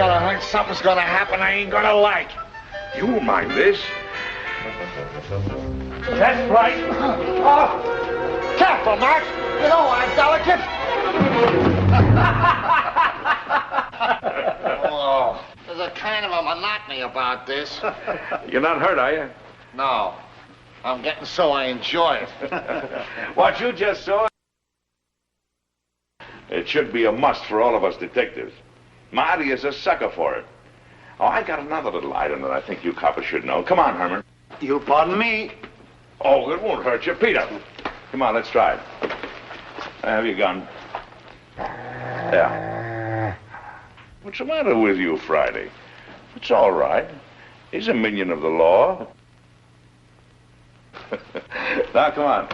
got a hunch something's gonna happen I ain't gonna like. You won't mind this. That's right. Oh, careful, Max. You know I'm delicate. Oh, there's a kind of a monotony about this. You're not hurt, are you? No. I'm getting so I enjoy it. What you just saw, it should be a must for all of us detectives. Marty is a sucker for it. Oh, I got another little item that I think you coppers should know. Come on, Herman. You'll pardon me. Oh, it won't hurt you. Peter, come on, let's try it. Have your gun. Yeah. What's the matter with you, Friday? It's all right. He's a minion of the law. Now, come on.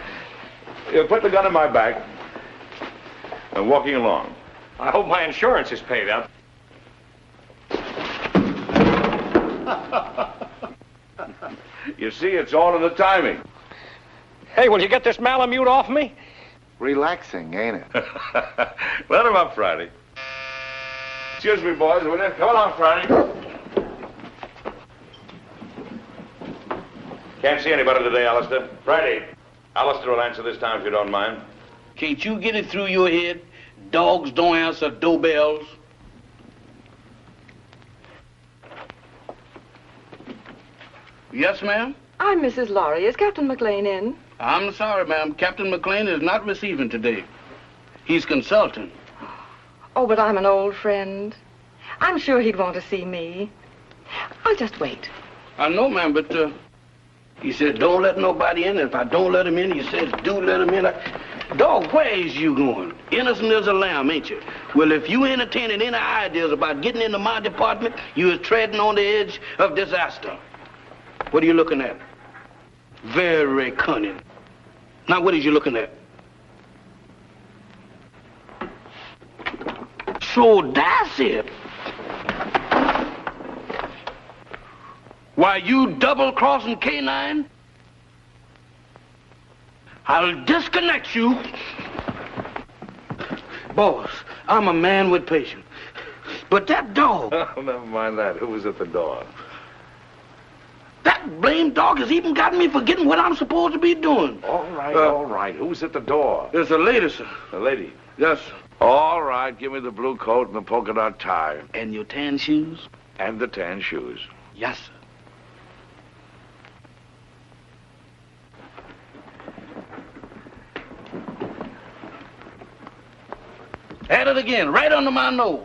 You put the gun in my back. I'm walking along. I hope my insurance is paid up. You see, it's all in the timing. Hey, will you get this Malamute off me? Relaxing, ain't it? Let him up, Friday. Excuse me, boys, will you? Come along, Friday. Can't see anybody today, Alistair. Friday. Alistair will answer this time if you don't mind. Can't you get it through your head? Dogs don't answer doorbells. Yes, ma'am? I'm Mrs. Laurie. Is Captain McLean in? I'm sorry, ma'am. Captain McLean is not receiving today. He's consulting. Oh, but I'm an old friend. I'm sure he'd want to see me. I'll just wait. I know, ma'am, but he said don't let nobody in. If I don't let him in, he says do let him in. Dog, where is you going? Innocent as a lamb, ain't you? Well, if you entertaining any ideas about getting into my department, you is treading on the edge of disaster. What are you looking at? Very cunning. Now, what is you looking at? So that's it. Why, you double-crossing K9? I'll disconnect you. Boss, I'm a man with patience. But that dog... Oh, never mind that. Who was at the door? That blamed dog has even gotten me forgetting what I'm supposed to be doing. All right. Who's at the door? There's a lady, sir. The lady? Yes, sir. All right, give me the blue coat and the polka dot tie. And your tan shoes? And the tan shoes. Yes, sir. At it again, right under my nose.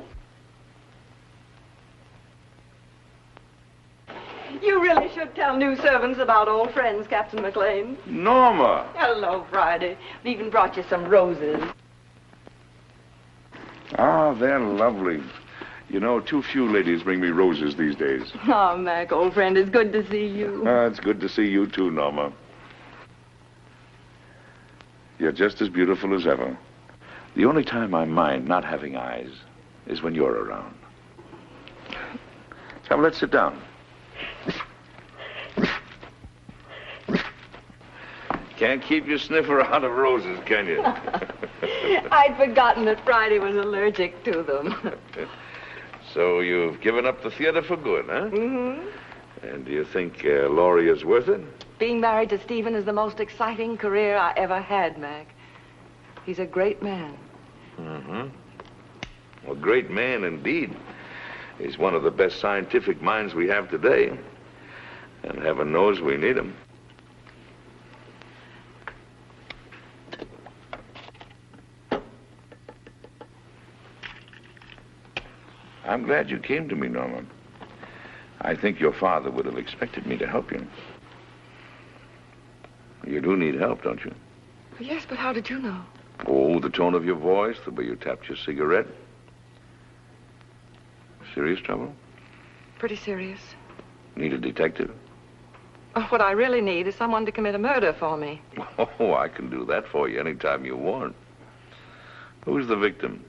You really should tell new servants about old friends, Captain McLean. Norma! Hello, Friday. We even brought you some roses. Ah, they're lovely. You know, too few ladies bring me roses these days. Oh, Mac, old friend, it's good to see you. It's good to see you too, Norma. You're just as beautiful as ever. The only time I mind not having eyes is when you're around. Come, let's sit down. Can't keep your sniffer out of roses, can you? I'd forgotten that Friday was allergic to them. So you've given up the theater for good, huh? Mm-hmm. And do you think Laurie is worth it? Being married to Stephen is the most exciting career I ever had, Mac. He's a great man. Mm-hmm. A great man indeed. He's one of the best scientific minds we have today. And heaven knows we need him. I'm glad you came to me, Norma. I think your father would have expected me to help you. You do need help, don't you? Yes, but how did you know? Oh, the tone of your voice, the way you tapped your cigarette. Serious trouble? Pretty serious. Need a detective? Oh, what I really need is someone to commit a murder for me. Oh, I can do that for you anytime you want. Who's the victim?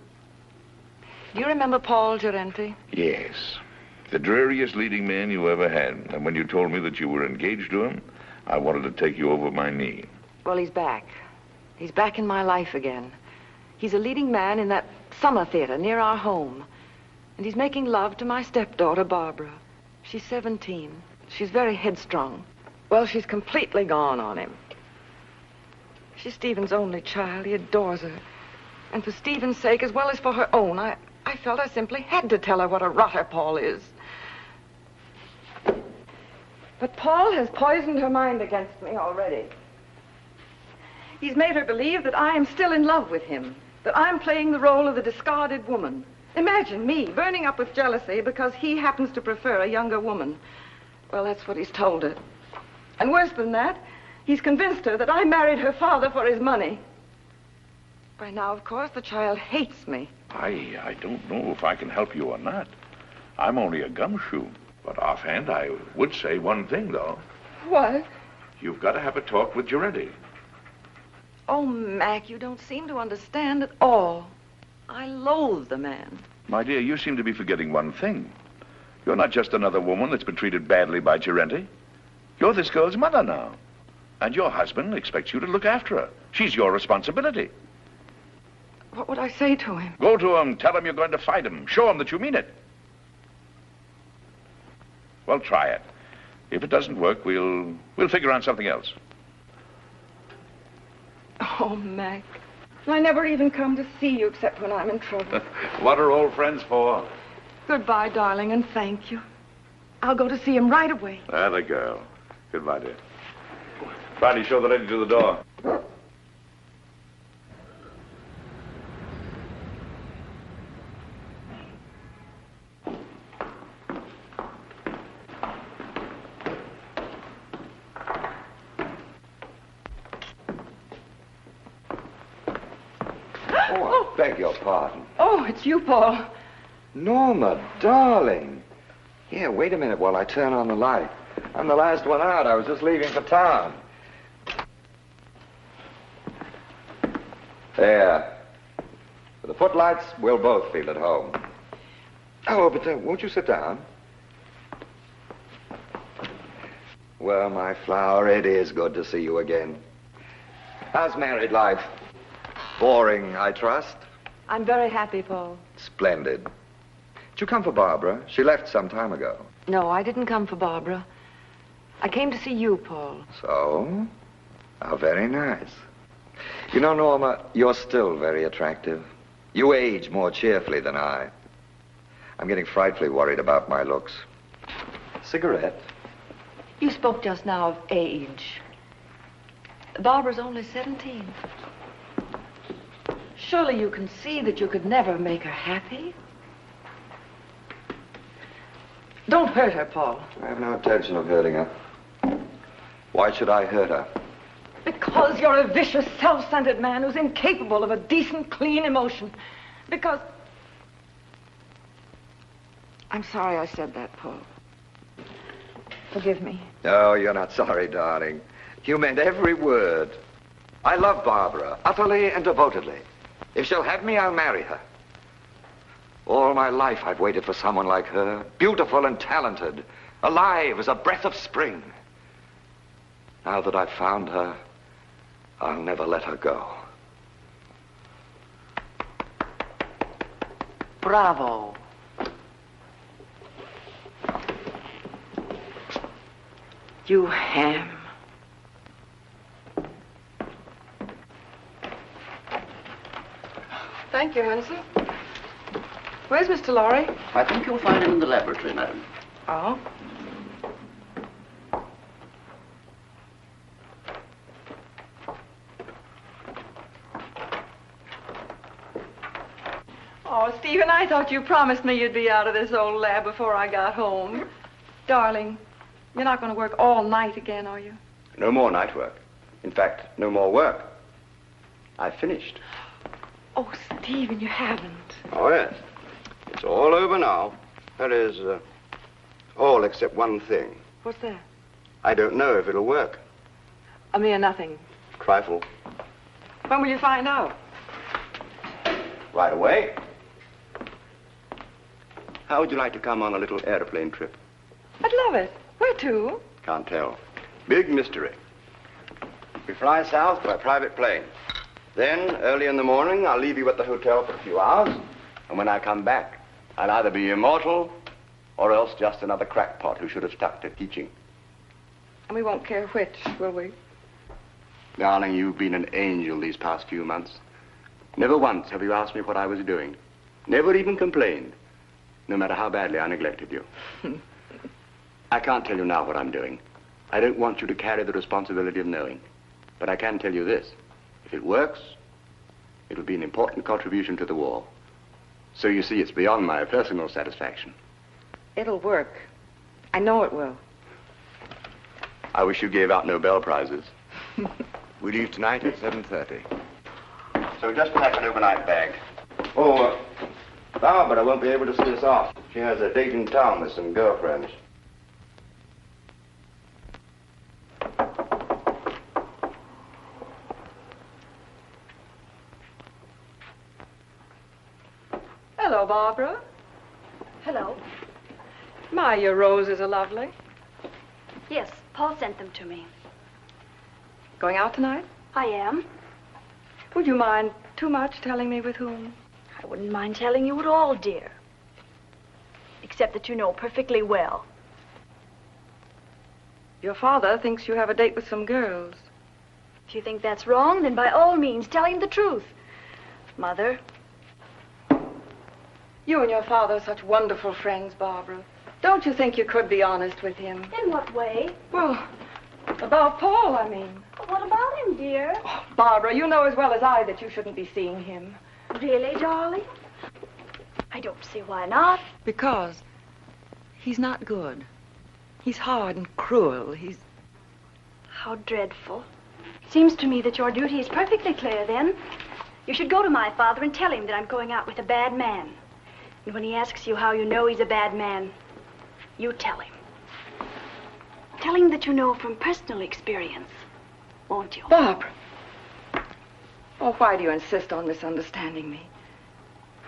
Do you remember Paul Gerenti? Yes. The dreariest leading man you ever had. And when you told me that you were engaged to him, I wanted to take you over my knee. Well, he's back. He's back in my life again. He's a leading man in that summer theater near our home. And he's making love to my stepdaughter, Barbara. She's 17. She's very headstrong. Well, she's completely gone on him. She's Stephen's only child. He adores her. And for Stephen's sake, as well as for her own, I felt I simply had to tell her what a rotter Paul is. But Paul has poisoned her mind against me already. He's made her believe that I am still in love with him, that I'm playing the role of the discarded woman. Imagine me burning up with jealousy because he happens to prefer a younger woman. Well, that's what he's told her. And worse than that, he's convinced her that I married her father for his money. By now, of course, the child hates me. I don't know if I can help you or not. I'm only a gumshoe. But offhand, I would say one thing, though. What? You've got to have a talk with Giretti. Oh, Mac, you don't seem to understand at all. I loathe the man. My dear, you seem to be forgetting one thing. You're not just another woman that's been treated badly by Giretti. You're this girl's mother now. And your husband expects you to look after her. She's your responsibility. What would I say to him? Go to him, tell him you're going to fight him. Show him that you mean it. Well, try it. If it doesn't work, we'll figure on something else. Oh, Mac. I never even come to see you except when I'm in trouble. What are old friends for? Goodbye, darling, and thank you. I'll go to see him right away. Atta girl. Goodbye, dear. Friday, show the lady to the door. Beg your pardon. Oh, it's you, Paul. Norma, darling. Here, wait a minute while I turn on the light. I'm the last one out. I was just leaving for town. There. For the footlights, we'll both feel at home. Oh, but won't you sit down? Well, my flower, it is good to see you again. How's married life? Boring, I trust? I'm very happy, Paul. Splendid. Did you come for Barbara? She left some time ago. No, I didn't come for Barbara. I came to see you, Paul. So? How very nice. You know, Norma, you're still very attractive. You age more cheerfully than I. I'm getting frightfully worried about my looks. Cigarette? You spoke just now of age. Barbara's only 17. Surely you can see that you could never make her happy. Don't hurt her, Paul. I have no intention of hurting her. Why should I hurt her? Because you're a vicious, self-centered man who's incapable of a decent, clean emotion. Because... I'm sorry I said that, Paul. Forgive me. No, you're not sorry, darling. You meant every word. I love Barbara, utterly and devotedly. If she'll have me, I'll marry her. All my life I've waited for someone like her, beautiful and talented, alive as a breath of spring. Now that I've found her, I'll never let her go. Bravo. You ham. Thank you, Hanson. Where's Mr. Lorry? I think you'll find him in the laboratory, madam. Oh? Oh, Stephen, I thought you promised me you'd be out of this old lab before I got home. Darling, you're not going to work all night again, are you? No more night work. In fact, no more work. I've finished. Oh, Stephen, you haven't. Oh, yes. It's all over now. That is, all except one thing. What's that? I don't know if it'll work. A mere nothing. Trifle. When will you find out? Right away. How would you like to come on a little airplane trip? I'd love it. Where to? Can't tell. Big mystery. We fly south by private plane. Then, early in the morning, I'll leave you at the hotel for a few hours. And when I come back, I'll either be immortal or else just another crackpot who should have stuck to teaching. And we won't care which, will we? Darling, you've been an angel these past few months. Never once have you asked me what I was doing. Never even complained, no matter how badly I neglected you. I can't tell you now what I'm doing. I don't want you to carry the responsibility of knowing. But I can tell you this. If it works, it will be an important contribution to the war. So you see, it's beyond my personal satisfaction. It'll work. I know it will. I wish you gave out Nobel Prizes. We leave tonight at 7:30. So just pack an overnight bag. Oh, Barbara won't be able to see us off. She has a date in town with some girlfriends. Hello, Barbara. Hello. My, your roses are lovely. Yes, Paul sent them to me. Going out tonight? I am. Would you mind too much telling me with whom? I wouldn't mind telling you at all, dear. Except that you know perfectly well. Your father thinks you have a date with some girls. If you think that's wrong, then by all means, tell him the truth. Mother. You and your father are such wonderful friends, Barbara. Don't you think you could be honest with him? In what way? Well, about Paul, I mean. What about him, dear? Oh, Barbara, you know as well as I that you shouldn't be seeing him. Really, darling? I don't see why not. Because he's not good. He's hard and cruel. He's... How dreadful. Seems to me that your duty is perfectly clear, then. You should go to my father and tell him that I'm going out with a bad man. And when he asks you how you know he's a bad man, you tell him. Tell him that you know from personal experience, won't you? Barbara. Oh, why do you insist on misunderstanding me?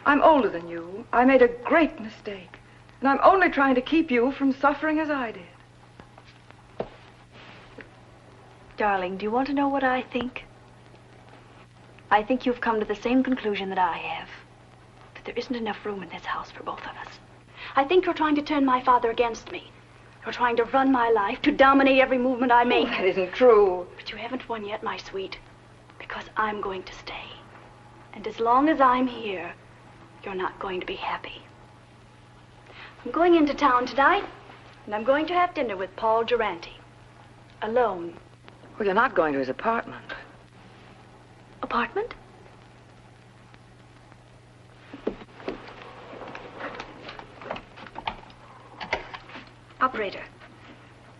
I'm older than you. I made a great mistake. And I'm only trying to keep you from suffering as I did. Darling, do you want to know what I think? I think you've come to the same conclusion that I have. That there isn't enough room in this house for both of us. I think you're trying to turn my father against me. You're trying to run my life, to dominate every movement I make. Oh, that isn't true. But you haven't won yet, my sweet. Because I'm going to stay. And as long as I'm here, you're not going to be happy. I'm going into town tonight, and I'm going to have dinner with Paul Durante. Alone. Well, you're not going to his apartment. Apartment? Operator,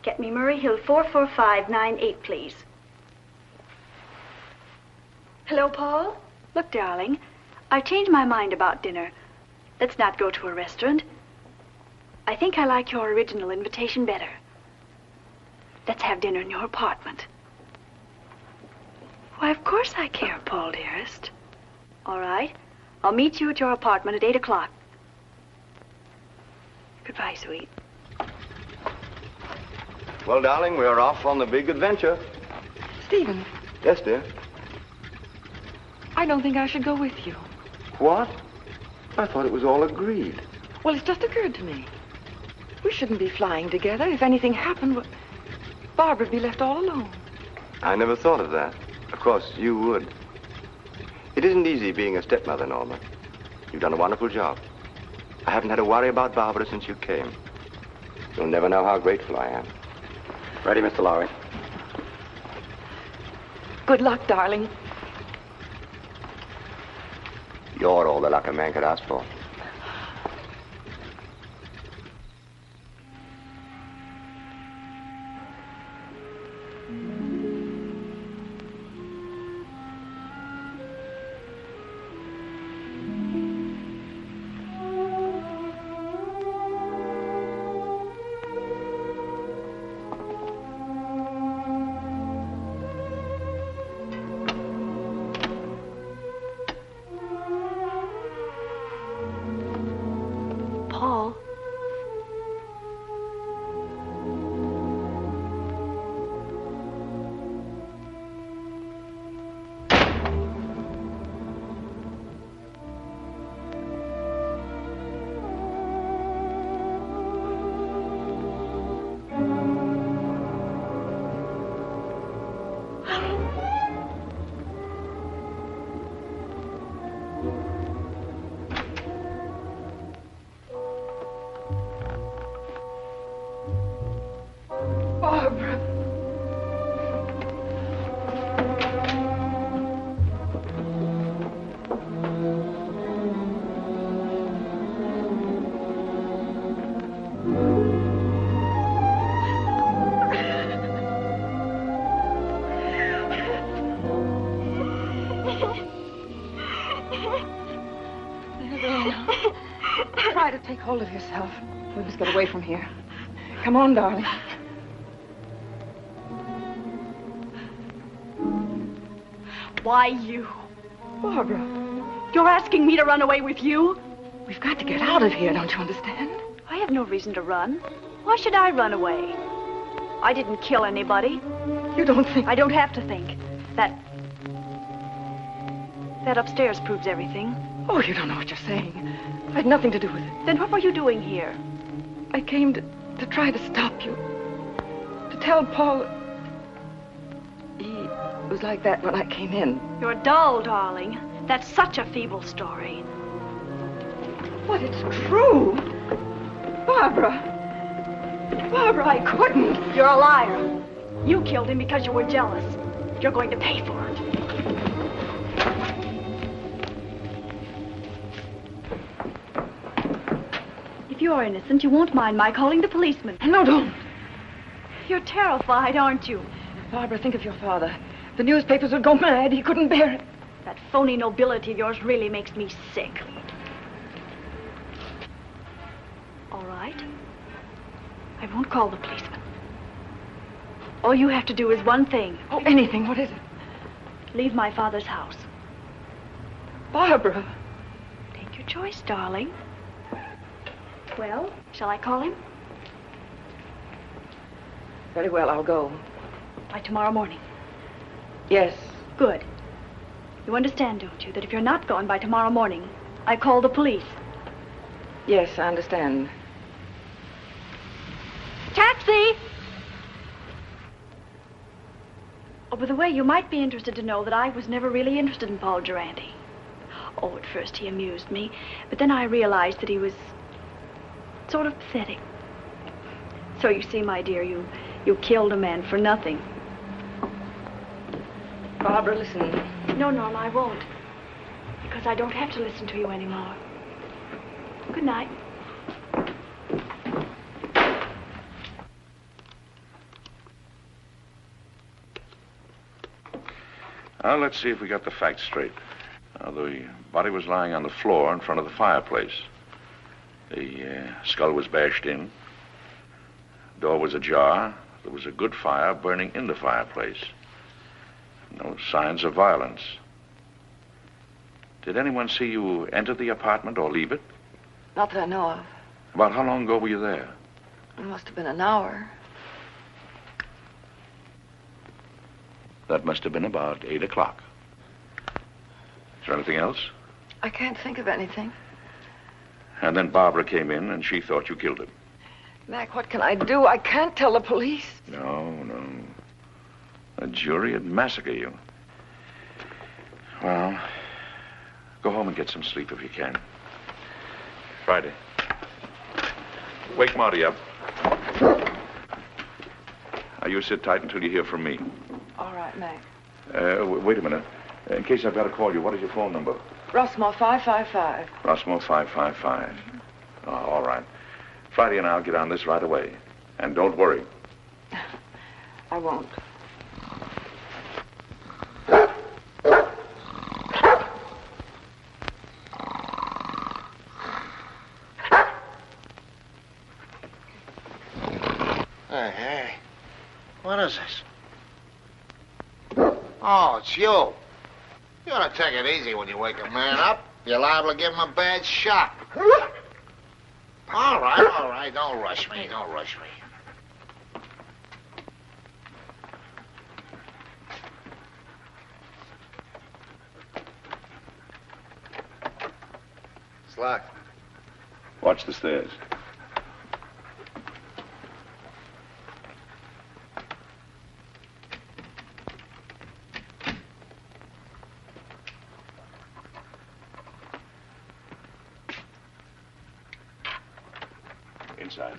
get me Murray Hill 44598, please. Hello, Paul? Look, darling, I've changed my mind about dinner. Let's not go to a restaurant. I think I like your original invitation better. Let's have dinner in your apartment. Why, of course I care, Paul, dearest. All right. I'll meet you at your apartment at 8 o'clock. Goodbye, sweet. Well, darling, we're off on the big adventure. Stephen. Yes, dear. I don't think I should go with you. What? I thought it was all agreed. Well, it's just occurred to me. We shouldn't be flying together. If anything happened, well, Barbara'd be left all alone. I never thought of that. Of course, you would. It isn't easy being a stepmother, Norma. You've done a wonderful job. I haven't had to worry about Barbara since you came. You'll never know how grateful I am. Ready, Mr. Lowry? Good luck, darling. You're all the luck a man could ask for. Now, try to take hold of yourself. We must get away from here. Come on, darling. Why you? Barbara. You're asking me to run away with you? We've got to get out of here, don't you understand? I have no reason to run. Why should I run away? I didn't kill anybody. You don't think... I don't have to think. That upstairs proves everything. Oh, you don't know what you're saying. I had nothing to do with it. Then what were you doing here? I came to try to stop you. To tell Paul... He was like that when I came in. You're dull, darling. That's such a feeble story. But it's true. Barbara. Barbara, I couldn't. You're a liar. You killed him because you were jealous. You're going to pay for it. If you're innocent, you won't mind my calling the policeman. No, don't. You're terrified, aren't you? Barbara, think of your father. The newspapers would go mad. He couldn't bear it. That phony nobility of yours really makes me sick. All right. I won't call the policeman. All you have to do is one thing. Oh, anything. What is it? Leave my father's house. Barbara. Take your choice, darling. Well, shall I call him? Very well, I'll go. By tomorrow morning. Yes. Good. You understand, don't you, that if you're not gone by tomorrow morning, I call the police? Yes, I understand. Taxi! Oh, by the way, you might be interested to know that I was never really interested in Paul Durante. Oh, at first he amused me, but then I realized that he was sort of pathetic. So you see, my dear, you killed a man for nothing. Barbara, listen. No, Norma, I won't. Because I don't have to listen to you anymore. Good night. Now, let's see if we got the facts straight. The body was lying on the floor in front of the fireplace. The skull was bashed in. Door was ajar. There was a good fire burning in the fireplace. No signs of violence. Did anyone see you enter the apartment or leave it? Not that I know of. About how long ago were you there? It must have been an hour. That must have been about 8 o'clock. Is there anything else? I can't think of anything. And then Barbara came in and she thought you killed him. Mac, what can I do? I can't tell the police. No. A jury would massacre you. Well, go home and get some sleep if you can. Friday. Wake Marty up. Now, you sit tight until you hear from me. All right, Mac. Wait a minute. In case I've got to call you, what is your phone number? Rossmore 555. Rossmore 555. Oh, all right. Friday and I'll get on this right away. And don't worry. I won't. Hey. What is this? Oh, it's you. You ought to take it easy when you wake a man up. You're liable to give him a bad shock. All right. Don't rush me. It's locked. Watch the stairs. Inside.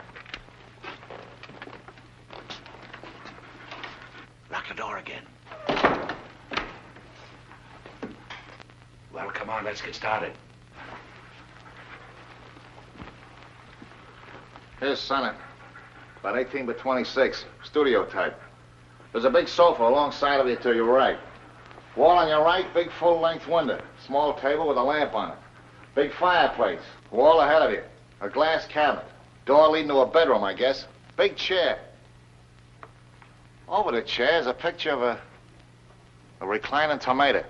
Lock the door again. Well, come on, let's get started. Here's Senate. About 18 by 26. Studio type. There's a big sofa alongside of you to your right. Wall on your right, big full-length window. Small table with a lamp on it. Big fireplace. Wall ahead of you. A glass cabinet. Door leading to a bedroom, I guess. Big chair. Over the chair is a picture of a reclining tomato.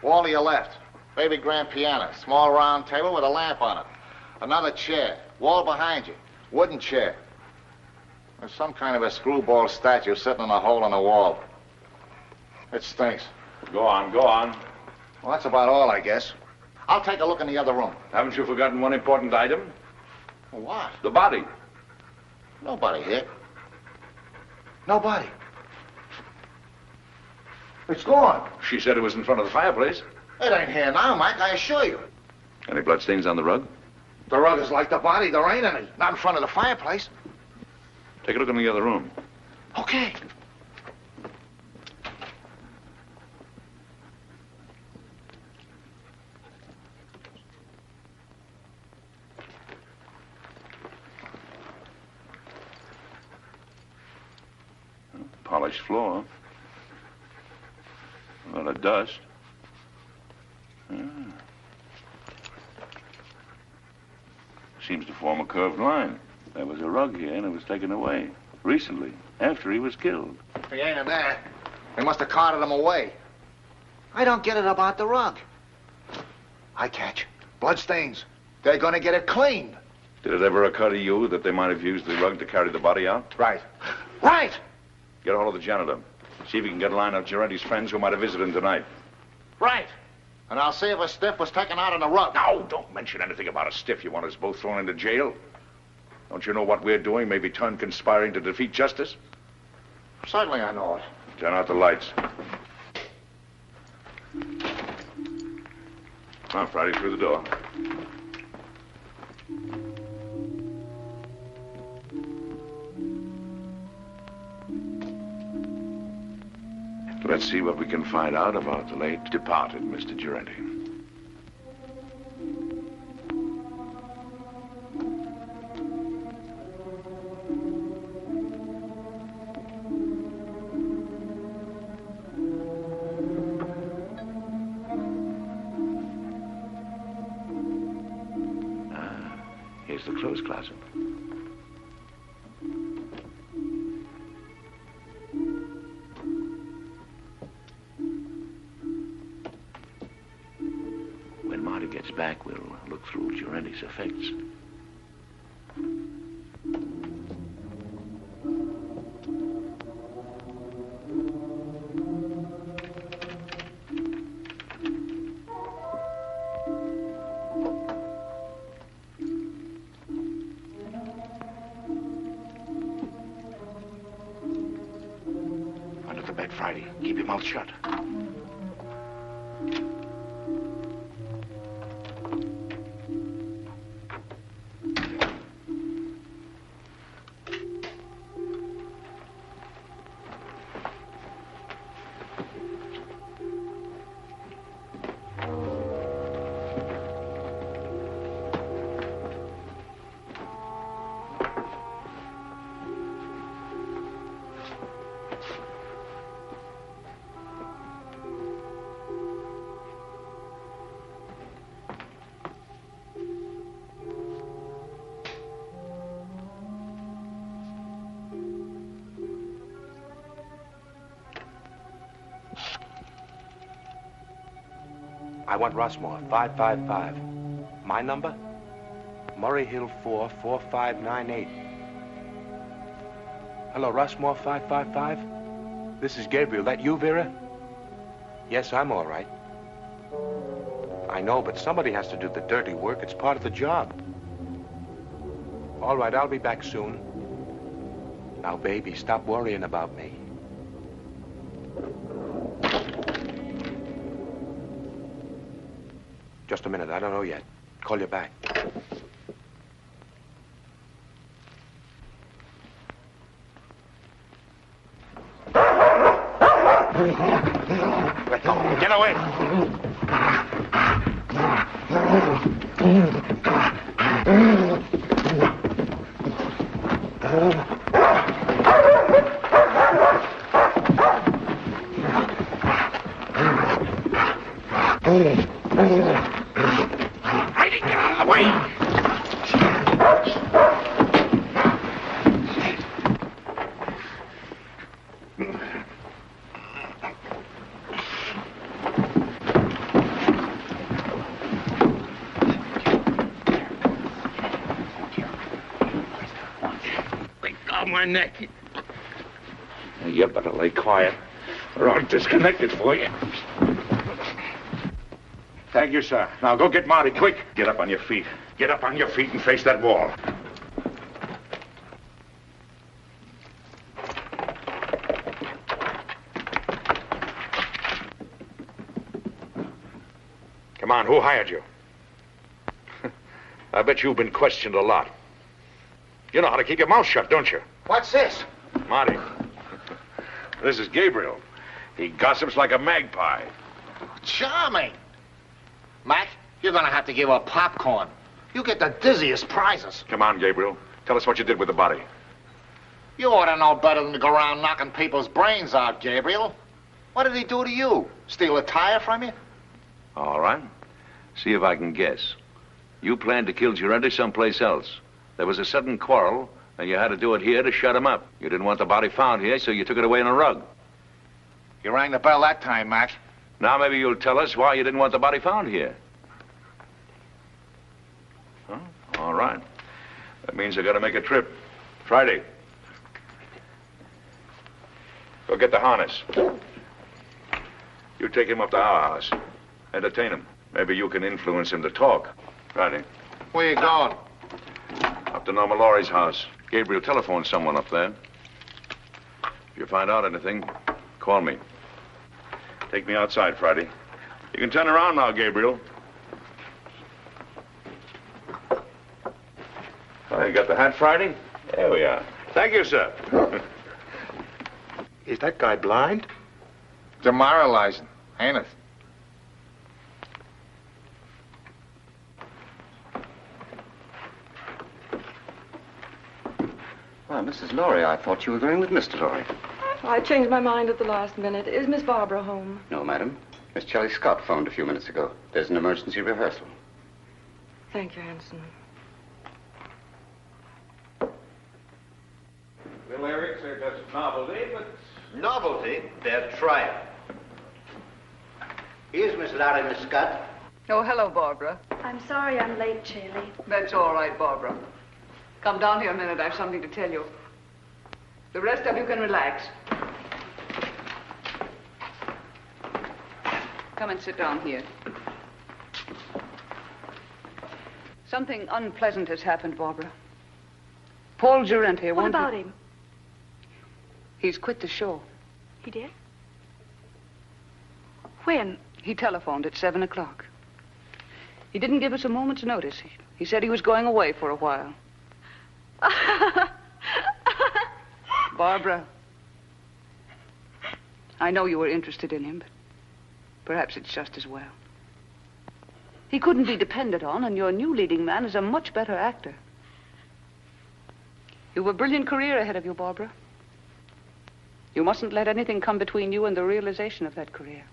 Wall to your left. Baby grand piano. Small round table with a lamp on it. Another chair. Wall behind you. Wooden chair. There's some kind of a screwball statue sitting in a hole in the wall. It stinks. Go on, go on. Well, that's about all, I guess. I'll take a look in the other room. Haven't you forgotten one important item? What? The body. Nobody here. Nobody. It's gone. She said it was in front of the fireplace. It ain't here now, Mike, I assure you. Any bloodstains on the rug? The rug is like the body. There ain't any. Not in front of the fireplace. Take a look in the other room. Okay. Polished floor. A lot of dust. Seems to form a curved line. There was a rug here and it was taken away. Recently, after he was killed. If he ain't in there, they must have carted him away. I don't get it about the rug. I catch. Bloodstains. They're gonna get it cleaned. Did it ever occur to you that they might have used the rug to carry the body out? Right. Right! Get a hold of the janitor. See if you can get a line of Giretti's friends who might have visited him tonight. Right. And I'll see if a stiff was taken out on the rug. No, don't mention anything about a stiff. You want us both thrown into jail? Don't you know what we're doing may be turned conspiring to defeat justice? Certainly I know it. Turn out the lights. Now, Friday, through the door. Let's see what we can find out about the late departed Mr. Giretti. Here's the clothes closet. When Marty gets back, we'll look through Giretti's effects. Friday. Keep your mouth shut. I want Rossmore, 555. My number? Murray Hill 4, 4598. Hello, Rossmore, 555? This is Gabriel. That you, Vera? Yes, I'm all right. I know, but somebody has to do the dirty work. It's part of the job. All right, I'll be back soon. Now, baby, stop worrying about me. Just a minute, I don't know yet. Call you back. Get away! Wait! My neck. You better lay quiet, or I'll disconnect it for you. Thank you, sir. Now go get Marty, quick. Get up on your feet. Get up on your feet and face that wall. Come on, who hired you? I bet you've been questioned a lot. You know how to keep your mouth shut, don't you? What's this? Marty. This is Gabriel. He gossips like a magpie. Charming. Mac, you're gonna have to give up popcorn. You get the dizziest prizes. Come on, Gabriel. Tell us what you did with the body. You ought to know better than to go around knocking people's brains out, Gabriel. What did he do to you? Steal a tire from you? All right. See if I can guess. You planned to kill Girente someplace else. There was a sudden quarrel, and you had to do it here to shut him up. You didn't want the body found here, so you took it away in a rug. You rang the bell that time, Mac. Now maybe you'll tell us why you didn't want the body found here. Huh? All right. That means I gotta make a trip. Friday. Go get the harness. You take him up to our house. Entertain him. Maybe you can influence him to talk. Friday. Where you going? Up to Norma Laurie's house. Gabriel telephoned someone up there. If you find out anything, call me. Take me outside, Friday. You can turn around now, Gabriel. Oh, you got the hat, Friday? There we are. Thank you, sir. Is that guy blind? Demoralizing, ain't it? Well, Mrs. Laurie, I thought you were going with Mr. Laurie. I changed my mind at the last minute. Is Miss Barbara home? No, madam. Miss Shelley Scott phoned a few minutes ago. There's an emergency rehearsal. Thank you, Hanson. The lyrics are just novelty, but... Novelty? They're trial. Here's Miss Larry, Miss Scott. Oh, hello, Barbara. I'm sorry I'm late, Shelley. That's all right, Barbara. Come down here a minute. I have something to tell you. The rest of you can relax. Come and sit down here. Something unpleasant has happened, Barbara. Paul Girente won't... What about him? He's quit the show. He did? When? He telephoned at 7 o'clock. He didn't give us a moment's notice. He said he was going away for a while. Barbara, I know you were interested in him, but perhaps it's just as well. He couldn't be depended on, and your new leading man is a much better actor. You have a brilliant career ahead of you, Barbara. You mustn't let anything come between you and the realization of that career.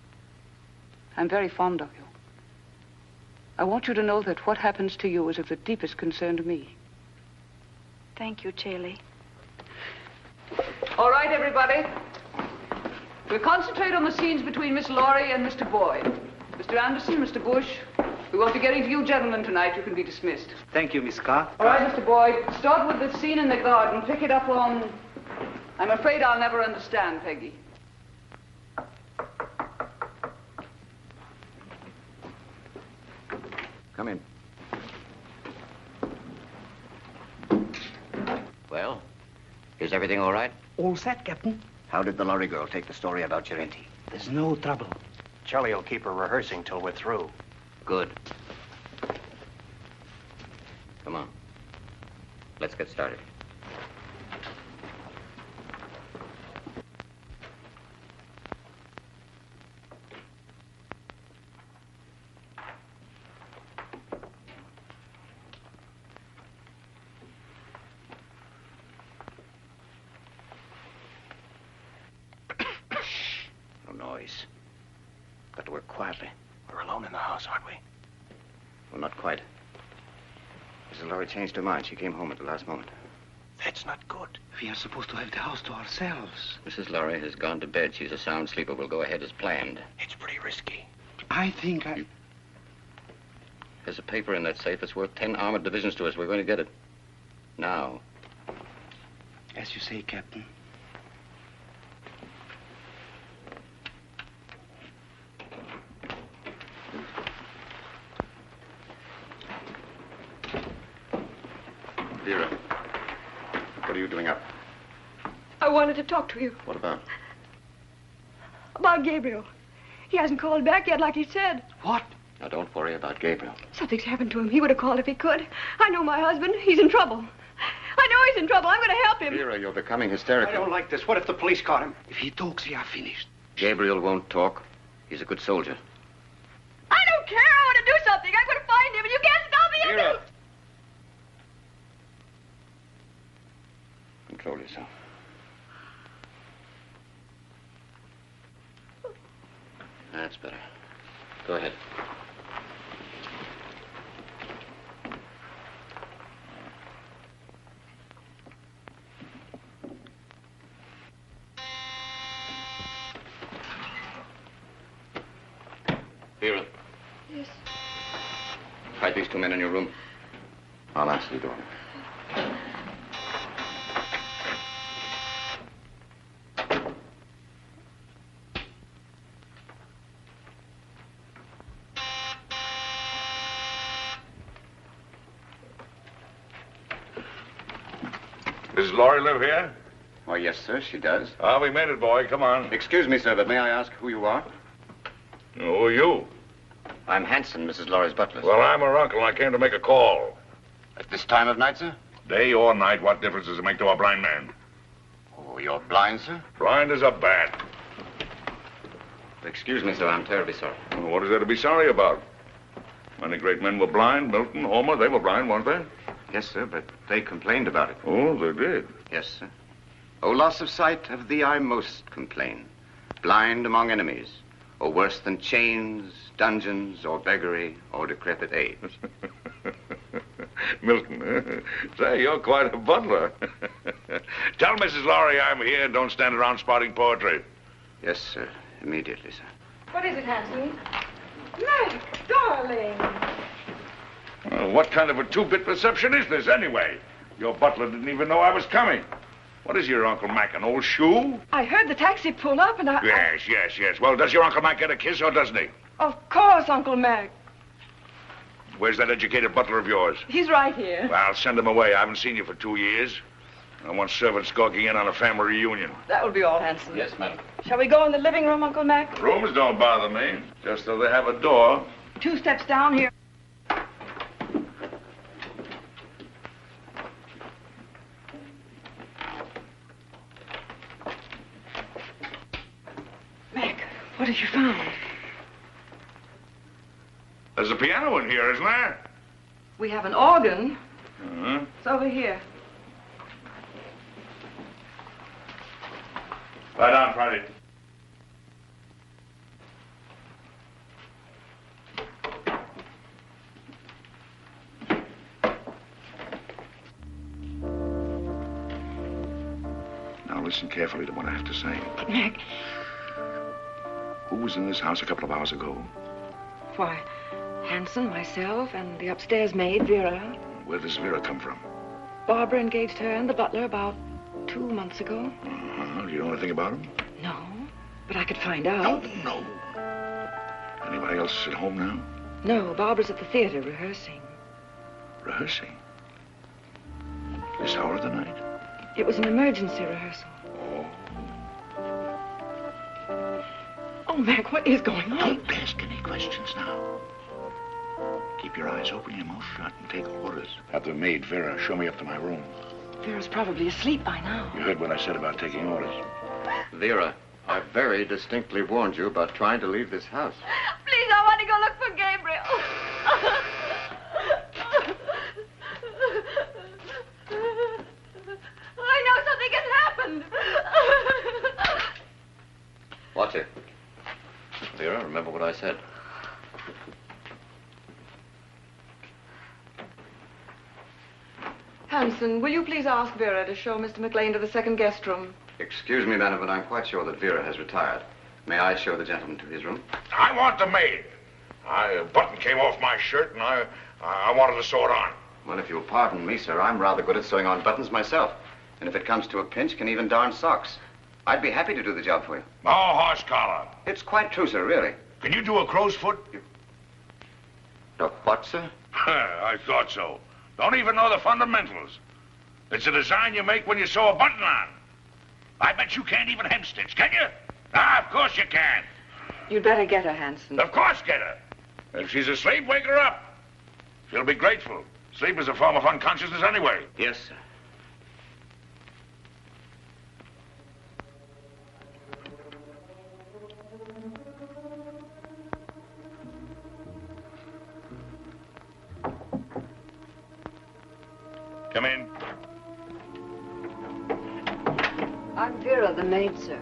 I'm very fond of you. I want you to know that what happens to you is of the deepest concern to me. Thank you, Shelley. All right, everybody. We'll concentrate on the scenes between Miss Laurie and Mr. Boyd. Mr. Anderson, Mr. Bush, we won't be getting to you gentlemen tonight. You can be dismissed. Thank you, Miss Scott. All right, Mr. Boyd, start with the scene in the garden. Pick it up on... I'm afraid I'll never understand, Peggy. Come in. Well, is everything all right? All set, Captain. How did the lorry girl take the story about Girente? There's no trouble. Shelley will keep her rehearsing till we're through. Good. Come on. Let's get started. Got to work quietly. We're alone in the house, aren't we? Well, not quite. Mrs. Laurie changed her mind. She came home at the last moment. That's not good. We are supposed to have the house to ourselves. Mrs. Laurie has gone to bed. She's a sound sleeper. We'll go ahead as planned. It's pretty risky. I think I... There's a paper in that safe. It's worth 10 armored divisions to us. We're going to get it. Now. As you say, Captain. Vera, what are you doing up? I wanted to talk to you. What about? About Gabriel. He hasn't called back yet like he said. What? Now, don't worry about Gabriel. Something's happened to him. He would have called if he could. I know my husband. He's in trouble. I know he's in trouble. I'm going to help him. Vera, you're becoming hysterical. I don't like this. What if the police caught him? If he talks, we are finished. Gabriel won't talk. He's a good soldier. I don't care. I want to do something. I'm going to find him, and you can't stop me. Vera! Control yourself. That's better. Go ahead. Vera. Yes. Hide these two men in your room. I'll answer the door. Does Laurie live here? Why, yes, sir, she does. Ah, we made it, boy. Come on. Excuse me, sir, but may I ask who you are? Who are you? I'm Hanson, Mrs. Laurie's butler. Well, I'm her uncle, and I came to make a call. At this time of night, sir? Day or night, what difference does it make to a blind man? Oh, you're blind, sir? Blind as a bat. Excuse me, sir, I'm terribly sorry. Well, what is there to be sorry about? Many great men were blind. Milton, Homer, they were blind, weren't they? Yes, sir, but they complained about it. Oh, they did? Yes, sir. Oh, loss of sight, of thee I most complain. Blind among enemies, or worse than chains, dungeons, or beggary, or decrepit age. Milton, say, you're quite a butler. Tell Mrs. Laurie I'm here. Don't stand around spouting poetry. Yes, sir. Immediately, sir. What is it, Hanson? Meg, darling. What kind of a two-bit reception is this, anyway? Your butler didn't even know I was coming. What is your Uncle Mac, an old shoe? I heard the taxi pull up and I... Yes. Well, does your Uncle Mac get a kiss or doesn't he? Of course, Uncle Mac. Where's that educated butler of yours? He's right here. Well, send him away. I haven't seen you for 2 years. I want servants skulking in on a family reunion. That will be all, Hanson. Yes, madam. Shall we go in the living room, Uncle Mac? Rooms don't bother me, just so they have a door. 2 steps down here. Mac, what have you found? There's a piano in here, isn't there? We have an organ. Uh-huh. It's over here. Lie down, Friday. Now listen carefully to what I have to say. But, Mac... Who was in this house a couple of hours ago? Why, Hanson, myself, and the upstairs maid, Vera. Where does Vera come from? Barbara engaged her and the butler about 2 months ago. Uh-huh. Do you know anything about him? No, but I could find out. No. Anybody else at home now? No, Barbara's at the theater rehearsing. Rehearsing? This hour of the night? It was an emergency rehearsal. Oh, Mac, what is going on? Don't ask any questions now. Keep your eyes open, your mouth shut, and take orders. Have the maid, Vera, show me up to my room. Vera's probably asleep by now. You heard what I said about taking orders. Vera, I very distinctly warned you about trying to leave this house. Please, I want to go look for Gabriel. I know something has happened. Watch it. Vera, remember what I said. Hanson, will you please ask Vera to show Mr. McLean to the second guest room? Excuse me, madam, but I'm quite sure that Vera has retired. May I show the gentleman to his room? I want the maid. A button came off my shirt, and I wanted to sew it on. Well, if you'll pardon me, sir, I'm rather good at sewing on buttons myself. And if it comes to a pinch, can even darn socks. I'd be happy to do the job for you. Oh, horse collar. It's quite true, sir, really. Can you do a crow's foot? A what, sir? I thought so. Don't even know the fundamentals. It's a design you make when you sew a button on. I bet you can't even hem stitch, can you? Ah, of course you can. You'd better get her, Hanson. Of course get her. If she's asleep, wake her up. She'll be grateful. Sleep is a form of unconsciousness anyway. Yes, sir. Come in. I'm Vera, the maid, sir.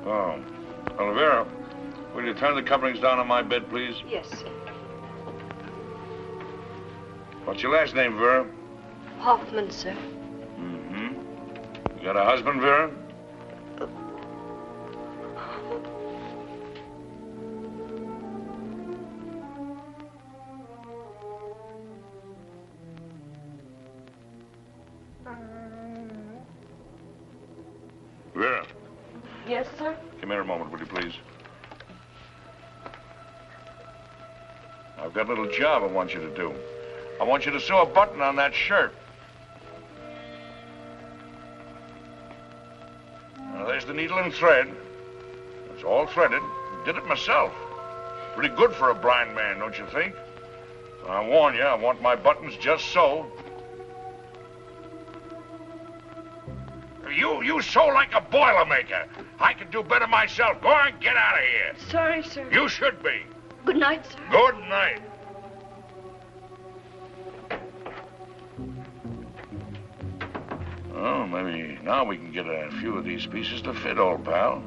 Oh. Well, Vera, will you turn the coverings down on my bed, please? Yes, sir. What's your last name, Vera? Hoffman, sir. Mm-hmm. You got a husband, Vera? Vera, Yes, sir. come here a moment, will you, please? I've got a little job I want you to do. I want you to sew a button on that shirt. Now, there's the needle and thread. It's all threaded. Did it myself. Pretty good for a blind man, don't you think? I warn you, I want my buttons just so. You sew like a Boilermaker. I can do better myself. Go on, get out of here. Sorry, sir. You should be. Good night, sir. Good night. Oh, maybe now we can get a few of these pieces to fit, old pal.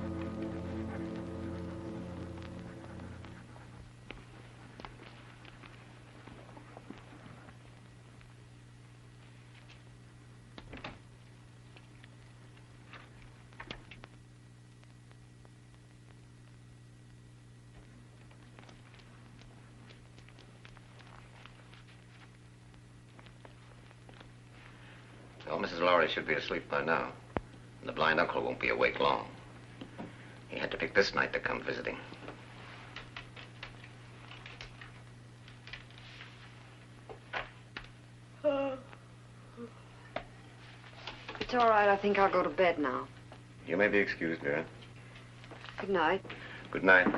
Well, Mrs. Lowry should be asleep by now. And the blind uncle won't be awake long. He had to pick this night to come visiting. It's all right. I think I'll go to bed now. You may be excused, Vera. Good night. Good night.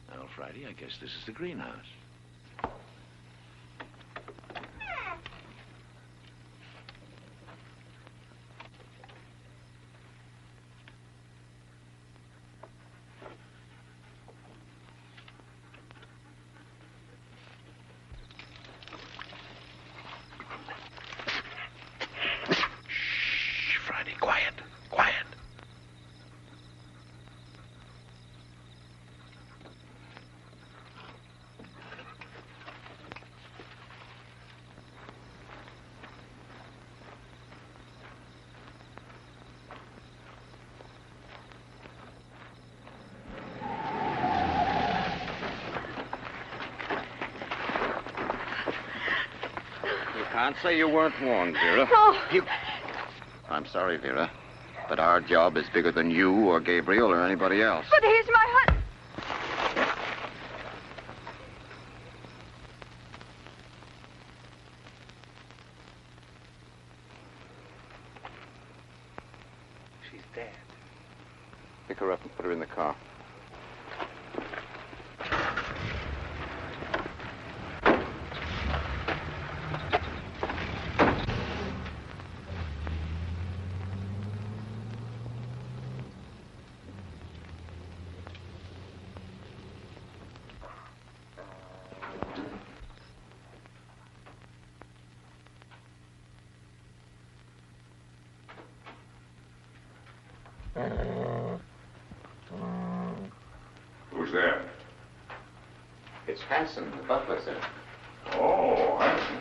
Well, Friday, I guess this is the greenhouse. Shh, Friday, quiet, quiet. Can't say you weren't warned, Vera. No. I'm sorry, Vera, but our job is bigger than you or Gabriel or anybody else. But he's my husband. She's dead. Pick her up and put her in the car. Who's there? It's Hanson, the butler, sir. Oh, Hanson.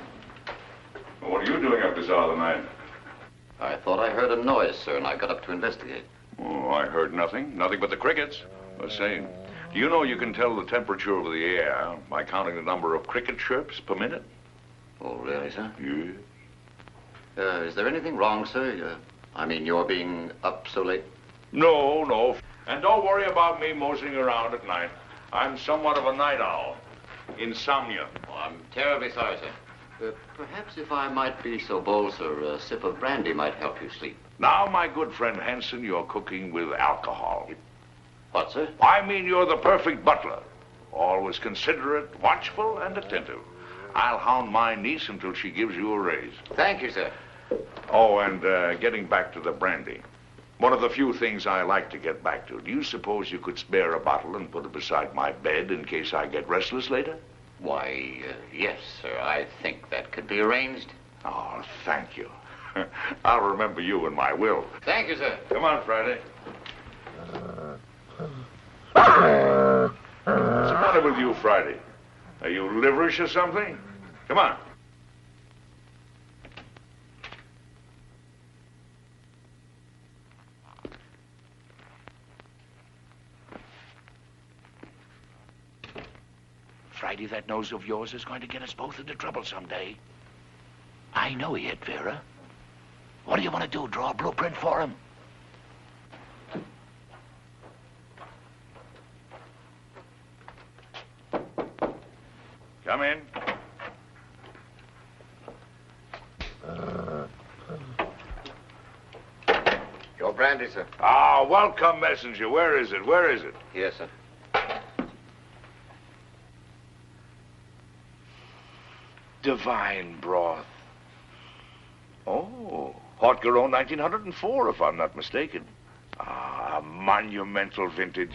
Well, what are you doing up this hour of the night? I thought I heard a noise, sir, and I got up to investigate. Oh, I heard nothing. Nothing but the crickets. Let's see. Do you know you can tell the temperature of the air by counting the number of cricket chirps per minute? Oh, really, sir? Yes. Is there anything wrong, sir? I mean, you're being up so late? No, no. And don't worry about me moseying around at night. I'm somewhat of a night owl. Insomnia. Oh, I'm terribly sorry, sir. Perhaps if I might be so bold, sir, a sip of brandy might help you sleep. Now, my good friend Hanson, you're cooking with alcohol. What, sir? I mean, you're the perfect butler. Always considerate, watchful, and attentive. I'll hound my niece until she gives you a raise. Thank you, sir. Oh, and getting back to the brandy. One of the few things I like to get back to. Do you suppose you could spare a bottle and put it beside my bed in case I get restless later? Why, yes, sir. I think that could be arranged. Oh, thank you. I'll remember you in my will. Thank you, sir. Come on, Friday. What's the matter with you, Friday? Are you liverish or something? Come on. Friday, that nose of yours is going to get us both into trouble someday. I know he hit Vera. What do you want to do, draw a blueprint for him? Come in. Your brandy, sir. Ah, welcome, messenger. Where is it? Where is it? Yes, sir. Divine broth. Oh, Haute-Garonne 1904, if I'm not mistaken. Ah, monumental vintage.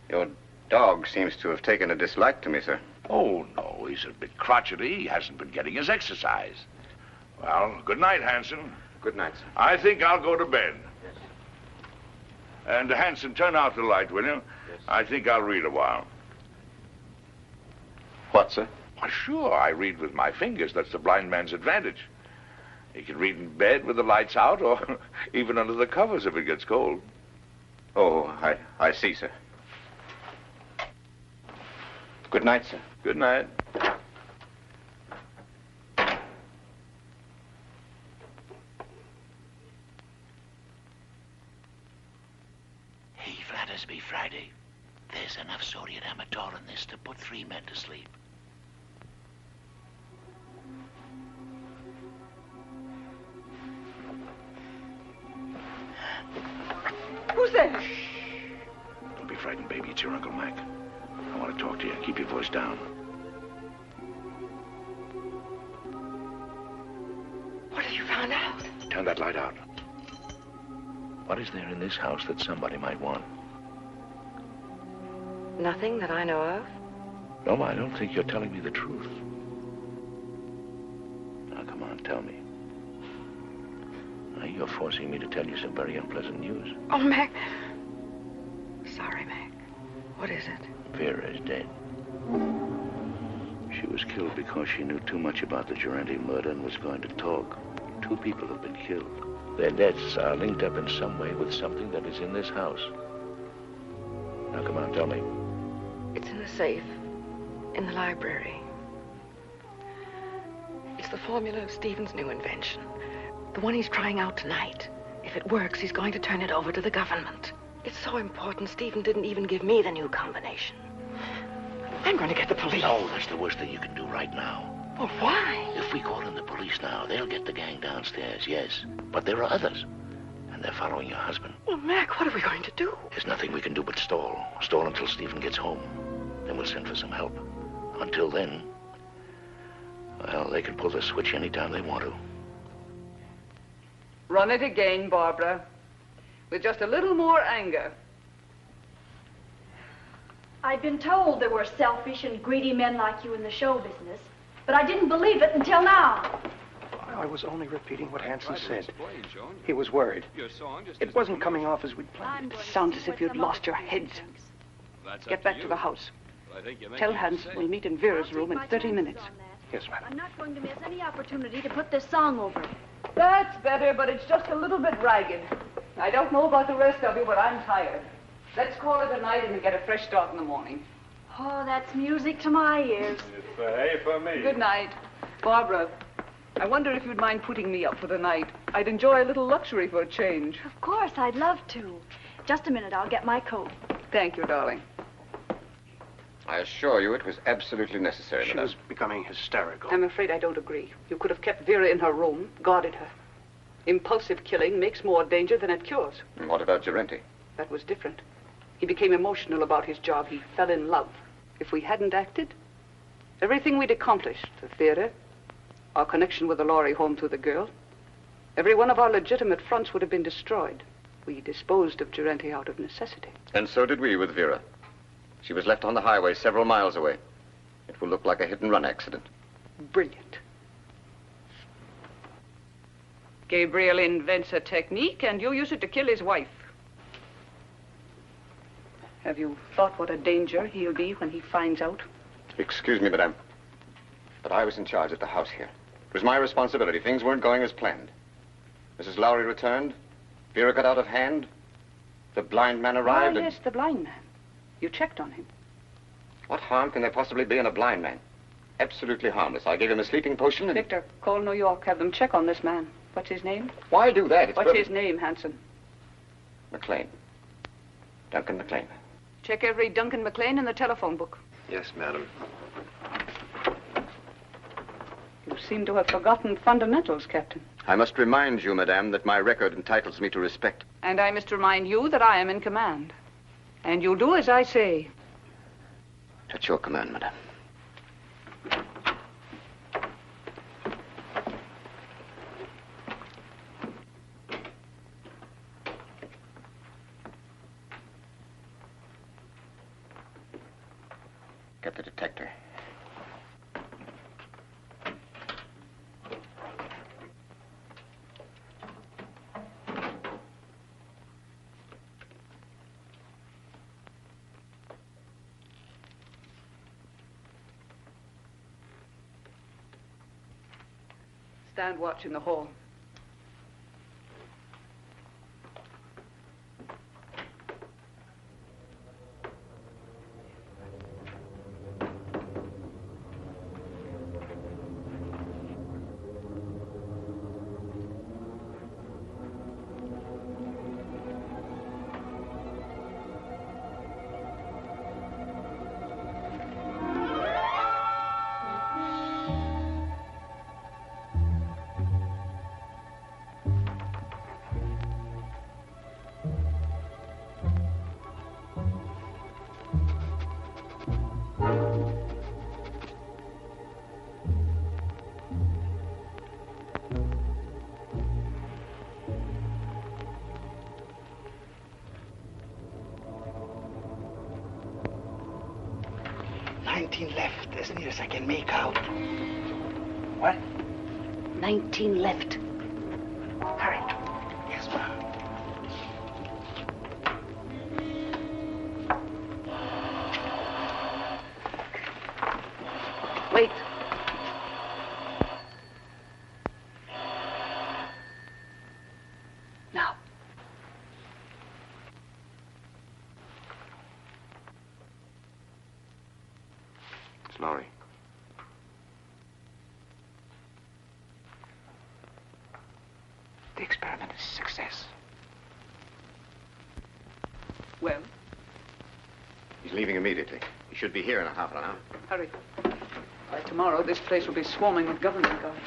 Your dog seems to have taken a dislike to me, sir. Oh, no, he's a bit crotchety. He hasn't been getting his exercise. Well, good night, Hanson. Good night, sir. I think I'll go to bed. Yes. And, Hanson, turn out the light, will you? Yes. I think I'll read a while. What, sir? Why, sure, I read with my fingers. That's the blind man's advantage. He can read in bed with the lights out or even under the covers if it gets cold. Oh, I see, sir. Good night, sir. Good night. He flatters me, Friday. There's enough sodium amytal in this to put 3 men to sleep. Who's there? Shh. Don't be frightened, baby. It's your Uncle Mac. I want to talk to you. Keep your voice down. What have you found out? Turn that light out. What is there in this house that somebody might want? Nothing that I know of. No, I don't think you're telling me the truth. Now, come on, tell me. Now, you're forcing me to tell you some very unpleasant news. Oh, Mac. Sorry, Mac. What is it? Vera is dead. She was killed because she knew too much about the Durante murder and was going to talk. 2 people have been killed. Their deaths are linked up in some way with something that is in this house. Now, come on, tell me. It's in the safe. In the library. It's the formula of Stephen's new invention. The one he's trying out tonight. If it works, he's going to turn it over to the government. It's so important, Stephen didn't even give me the new combination. I'm going to get the police. No, that's the worst thing you can do right now. Well, why? If we call in the police now, they'll get the gang downstairs, yes. But there are others. And they're following your husband. Well, Mac, what are we going to do? There's nothing we can do but stall. Stall until Stephen gets home. Then we'll send for some help. Until then, well, they can pull the switch anytime they want to. Run it again, Barbara. With just a little more anger. I've been told there were selfish and greedy men like you in the show business, but I didn't believe it until now. I was only repeating what Hanson said. He was worried. It wasn't coming off as we'd planned. It sounds as if you'd lost your heads. Get back to the house. Tell Hanson we'll meet in Vera's room in 30 minutes. Yes, madam. I'm not going to miss any opportunity to put this song over. That's better, but it's just a little bit ragged. I don't know about the rest of you, but I'm tired. Let's call it a night and get a fresh start in the morning. Oh, that's music to my ears. It's A for me. Good night. Barbara, I wonder if you'd mind putting me up for the night. I'd enjoy a little luxury for a change. Of course, I'd love to. Just a minute, I'll get my coat. Thank you, darling. I assure you it was absolutely necessary, She madame. was becoming hysterical. I'm afraid I don't agree. You could have kept Vera in her room, guarded her. Impulsive killing makes more danger than it cures. And what about Gerenti? That was different. He became emotional about his job. He fell in love. If we hadn't acted, everything we'd accomplished, the theater, our connection with the Lorry home through the girl, every one of our legitimate fronts would have been destroyed. We disposed of Gerenti out of necessity. And so did we with Vera. She was left on the highway several miles away. It will look like a hit-and-run accident. Brilliant. Gabriel invents a technique, and you use it to kill his wife. Have you thought what a danger he'll be when he finds out? Excuse me, madame, but I was in charge at the house here. It was my responsibility. Things weren't going as planned. Mrs. Lowry returned. Vera got out of hand. The blind man arrived. Oh, yes, the blind man. You checked on him. What harm can there possibly be in a blind man? Absolutely harmless. I gave him a sleeping potion and... Victor, call New York. Have them check on this man. What's his name? Why do that? What's his name, Hanson? McLean. Duncan McLean. Check every Duncan McLean in the telephone book. Yes, madam. You seem to have forgotten fundamentals, Captain. I must remind you, madame, that my record entitles me to respect. And I must remind you that I am in command. And you'll do as I say. At your command, madame. Get the detector. Stand watch in the hall. Left, as near as I can make out. What? 19 left. Hurry. Yes, ma'am. Wait. Now. Lowry. The experiment is a success. Well? He's leaving immediately. He should be here in a half an hour. Hurry. By tomorrow, this place will be swarming with government guards.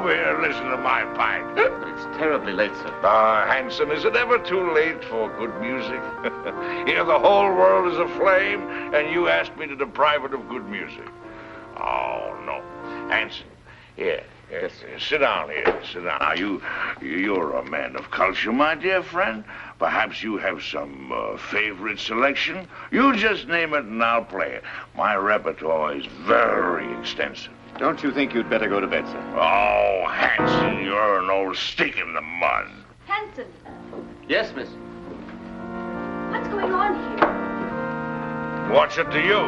over here and listen to my pipe. It's terribly late, sir. Ah, Hanson, is it ever too late for good music? Here the whole world is aflame, and you ask me to deprive it of good music. Oh, no. Hanson, here. Yes, sit down here. Sit down. Now, you're a man of culture, my dear friend. Perhaps you have some favorite selection. You just name it and I'll play it. My repertoire is very extensive. Don't you think you'd better go to bed, sir? Oh, Hanson, you're an old stick in the mud. Hanson, Yes, miss. what's going on here? What's it to you?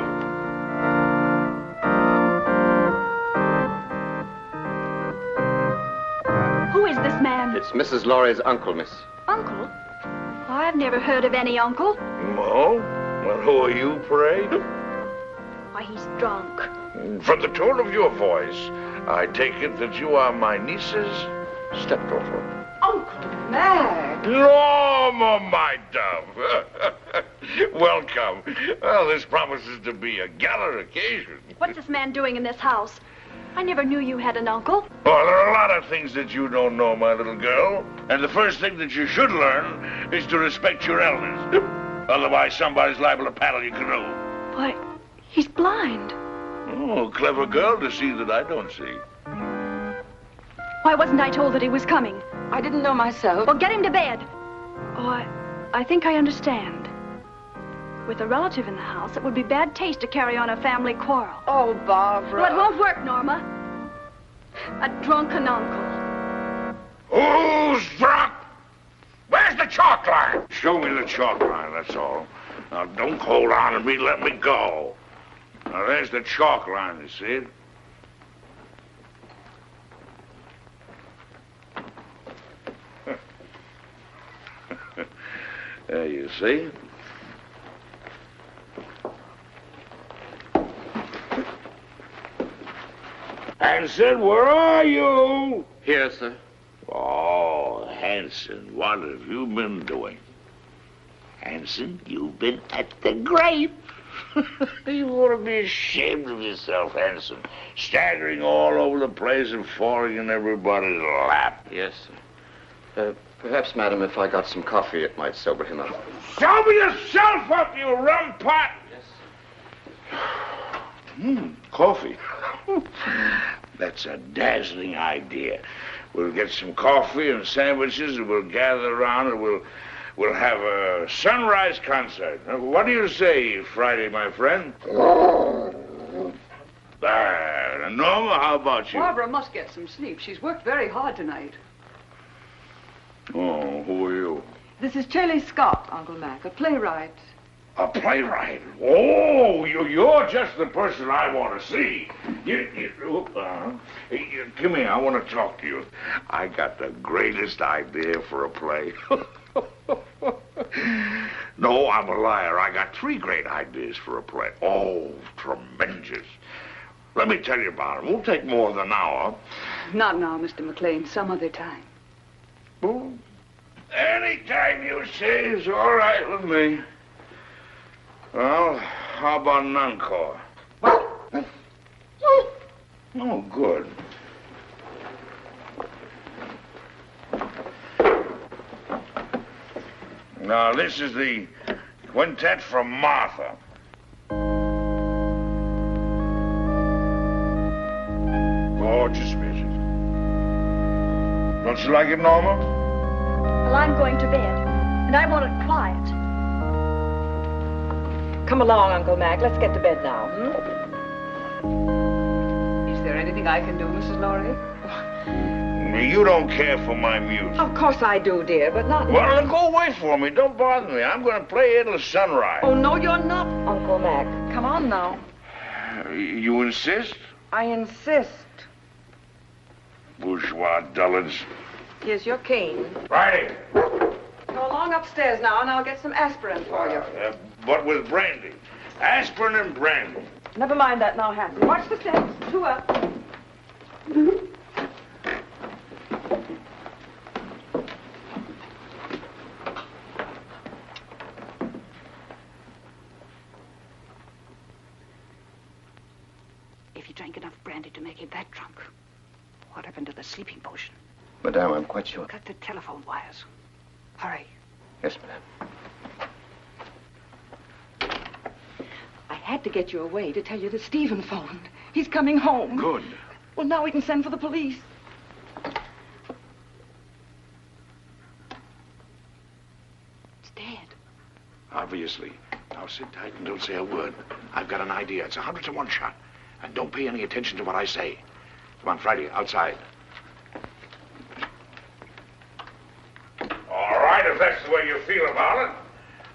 Who is this man? It's Mrs. Laurie's uncle, miss. Uncle? Oh, I've never heard of any uncle. Oh? Well, who are you, pray? Why, he's drunk. From the tone of your voice, I take it that you are my niece's stepdaughter. Uncle Mac! Norma, my dove. Welcome. Well, this promises to be a gala occasion. What's this man doing in this house? I never knew you had an uncle. Well, there are a lot of things that you don't know, my little girl. And the first thing that you should learn is to respect your elders. Otherwise, somebody's liable to paddle your canoe. Why, he's blind. Oh, clever girl to see that I don't see. Why wasn't I told that he was coming? I didn't know myself. Well, get him to bed. Oh, I think I understand. With a relative in the house, it would be bad taste to carry on a family quarrel. Oh, Barbara. Well, it won't work, Norma. A drunken uncle. Who's drunk? Where's the chalk line? Show me the chalk line, that's all. Now, don't hold on to me, let me go. Now, there's the chalk line, you see it? There you see. Hanson, where are you? Here, sir. Oh, Hanson, what have you been doing? Hanson, you've been at the grape. You ought to be ashamed of yourself, Hanson. Staggering all over the place and falling in everybody's lap. Yes, sir. Perhaps, madam, if I got some coffee, it might sober him up. Sober yourself up, you rum pot! Yes. Coffee. That's a dazzling idea. We'll get some coffee and sandwiches, and we'll gather around, and we'll have a sunrise concert. What do you say, Friday, my friend? Norma, how about you? Barbara must get some sleep. She's worked very hard tonight. Oh, who are you? This is Shelley Scott, Uncle Mac, a playwright. A playwright? Oh, you're just the person I want to see. Come here, I want to talk to you. I got the greatest idea for a play. No, I'm a liar. I got 3 great ideas for a play. Oh, tremendous. Let me tell you about it. It won't take more than an hour. Not now, Mr. McLean. Some other time. Oh, any time you say is all right with me. Well, how about an encore? Oh, good. Now, this is the quintet from Martha. Gorgeous music. Don't you like it, Norma? Well, I'm going to bed, and I want it quiet. Come along, Uncle Mac. Let's get to bed now. Is there anything I can do, Mrs. Laurie? You don't care for my music. Of course I do, dear, but not... Well, then go away for me. Don't bother me. I'm going to play it till sunrise. Oh, no, you're not, Uncle Mac. Come on now. You insist? I insist. Bourgeois dullards. Here's your cane. Right. Go along upstairs now, and I'll get some aspirin for you. But with brandy. Aspirin and brandy. Never mind that now, Hanson. Watch the steps. 2 up. If he drank enough brandy to make him that drunk, what happened to the sleeping potion. Madame, I'm quite sure. Cut the telephone wires. Hurry. Yes, madame. I had to get you away to tell you that Stephen phoned. He's coming home. Good. Well, now we can send for the police. It's dead. Obviously. Now sit tight and don't say a word. I've got an idea. It's 100 to 1 shot. And don't pay any attention to what I say. Come on, Friday, outside. All right, if that's the way you feel about it.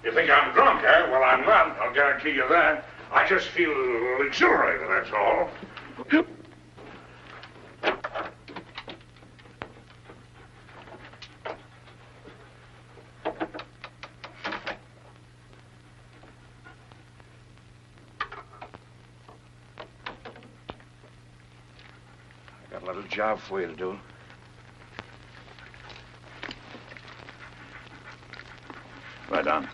You think I'm drunk, eh? Well, I'm not. I'll guarantee you that. I just feel exhilarated, that's all. I got a little job for you to do. Right on.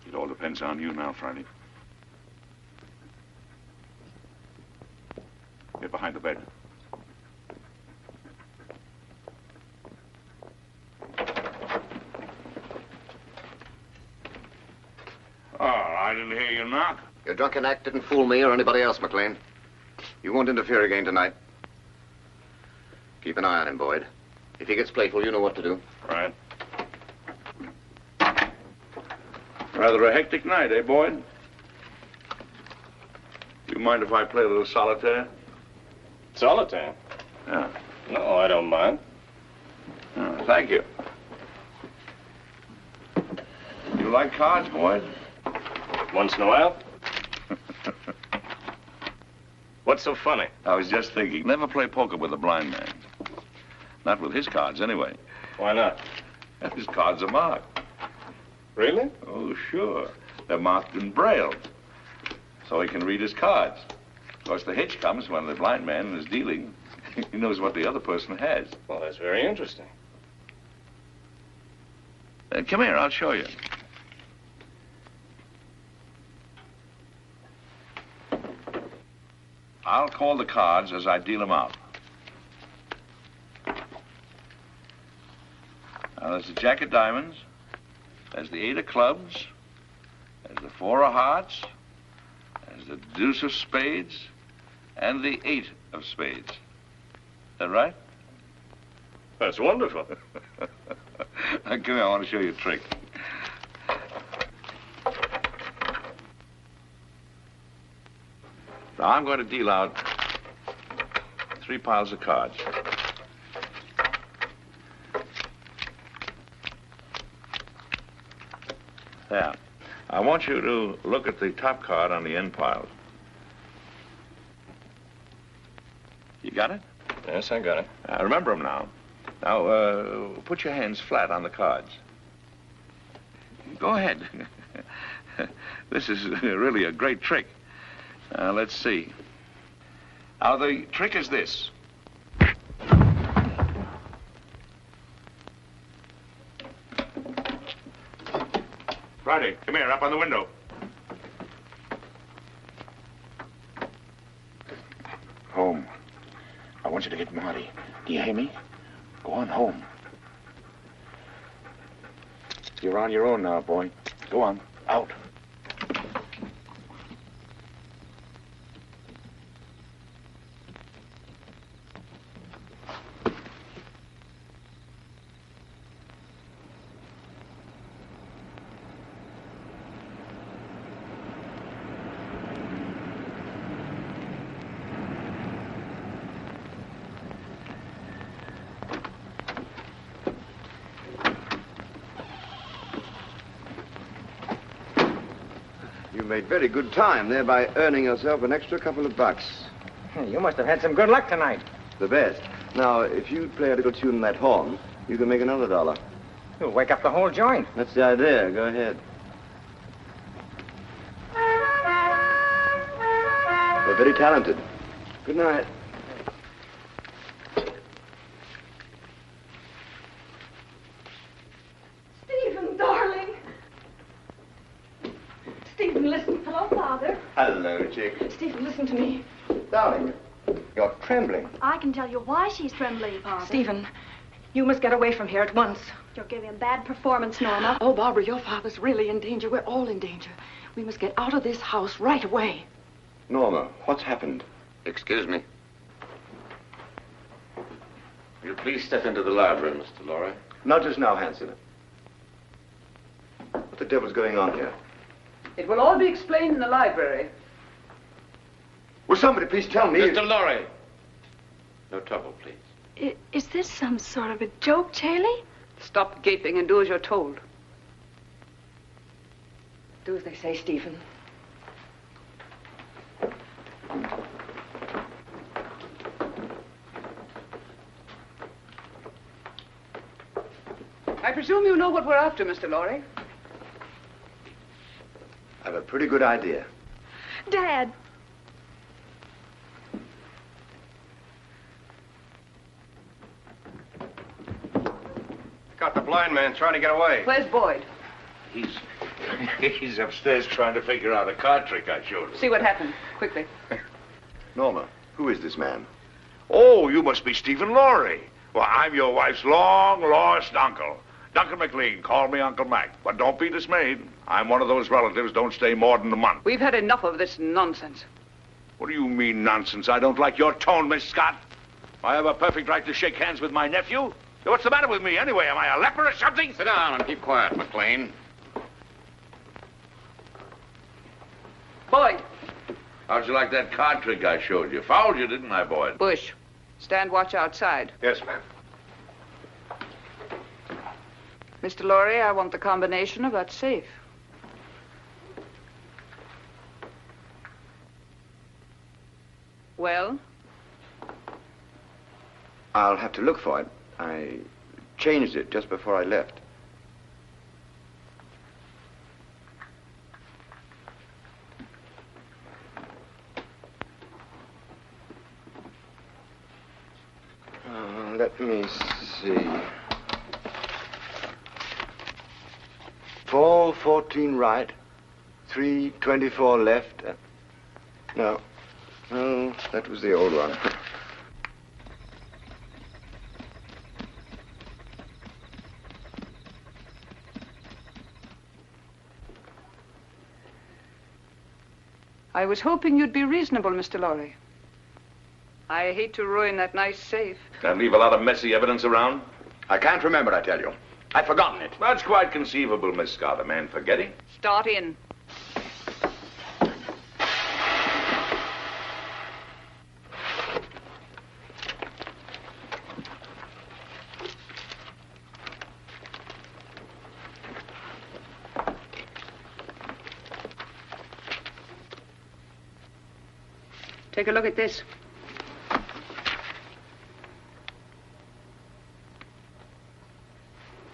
It all depends on you now, Friday. Get behind the bed. Oh, I didn't hear you knock. Your drunken act didn't fool me or anybody else, McLean. You won't interfere again tonight. Keep an eye on him, Boyd. If he gets playful, you know what to do. Right. Rather a hectic night, eh, Boyd? You mind if I play a little solitaire? Solitaire? Yeah. No, I don't mind. Oh, thank you. You like cards, Boyd? Once in a while. What's so funny? I was just thinking, never play poker with a blind man. Not with his cards, anyway. Why not? His cards are marked. Really? Oh, sure. They're marked in Braille, so he can read his cards. Of course, the hitch comes when the blind man is dealing. He knows what the other person has. Well, that's very interesting. Come here, I'll show you. I'll call the cards as I deal them out. Now, there's the Jack of Diamonds, there's the 8 of Clubs, there's the 4 of Hearts, there's the Deuce of Spades, and the 8 of Spades. Is that right? That's wonderful. Come here, I want to show you a trick. Now, I'm going to deal out 3 piles of cards. There. I want you to look at the top card on the end pile. You got it? Yes, I got it. Remember them now. Now, put your hands flat on the cards. Go ahead. This is really a great trick. Let's see. Now, the trick is this. Friday, come here, up on the window. Home. I want you to get Marty. Do you hear me? Go on home. You're on your own now, boy. Go on. Out. Made very good time, thereby earning yourself an extra couple of bucks. You must have had some good luck tonight. The best. Now, if you play a little tune on that horn, you can make another $1. You'll wake up the whole joint. That's the idea. Go ahead. very talented. Good night. Stephen, darling. Stephen, listen. Hello, Father. Hello, chick. Stephen, listen to me. Darling, you're trembling. I can tell you why she's trembling, Father. Stephen, you must get away from here at once. You're giving a bad performance, Norma. Oh, Barbara, your father's really in danger. We're all in danger. We must get out of this house right away. Norma, what's happened? Excuse me. Will you please step into the library, Mr. Lorry? Not just now, Hanson. What the devil's going on here? It will all be explained in the library. Will somebody please tell me? Mr. Lorry! No trouble, please. Is this some sort of a joke, Charlie? Stop gaping and do as you're told. Do as they say, Stephen. I presume you know what we're after, Mr. Lorry. I have a pretty good idea. Dad. Got the blind man trying to get away. Where's Boyd? He's upstairs trying to figure out a card trick I showed him. See what happened, quickly. Norma, who is this man? Oh, you must be Stephen Lorry. Well, I'm your wife's long-lost uncle. Duncan McLean, call me Uncle Mac. But don't be dismayed. I'm one of those relatives don't stay more than a month. We've had enough of this nonsense. What do you mean, nonsense? I don't like your tone, Miss Scott. I have a perfect right to shake hands with my nephew. What's the matter with me, anyway? Am I a leper or something? Sit down and keep quiet, McLean. Boyd. How'd you like that card trick I showed you? Fouled you, didn't I, Boyd? Bush, stand watch outside. Yes, ma'am. Mr. Lorry, I want the combination of that safe. Well? I'll have to look for it. I changed it just before I left. Let me see. 4:14 right, 3:24 left. No, that was the old one. I was hoping you'd be reasonable, Mr. Lorry. I hate to ruin that nice safe. And leave a lot of messy evidence around? I can't remember, I tell you. I've forgotten it. That's quite conceivable, Miss Scott. A man forgetting. Start in. Take a look at this.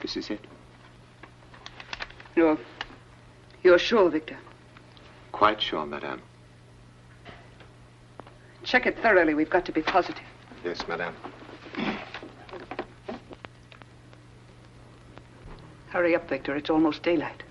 This is it? You're sure, Victor? Quite sure, madame. Check it thoroughly. We've got to be positive. Yes, madame. Hurry up, Victor. It's almost daylight.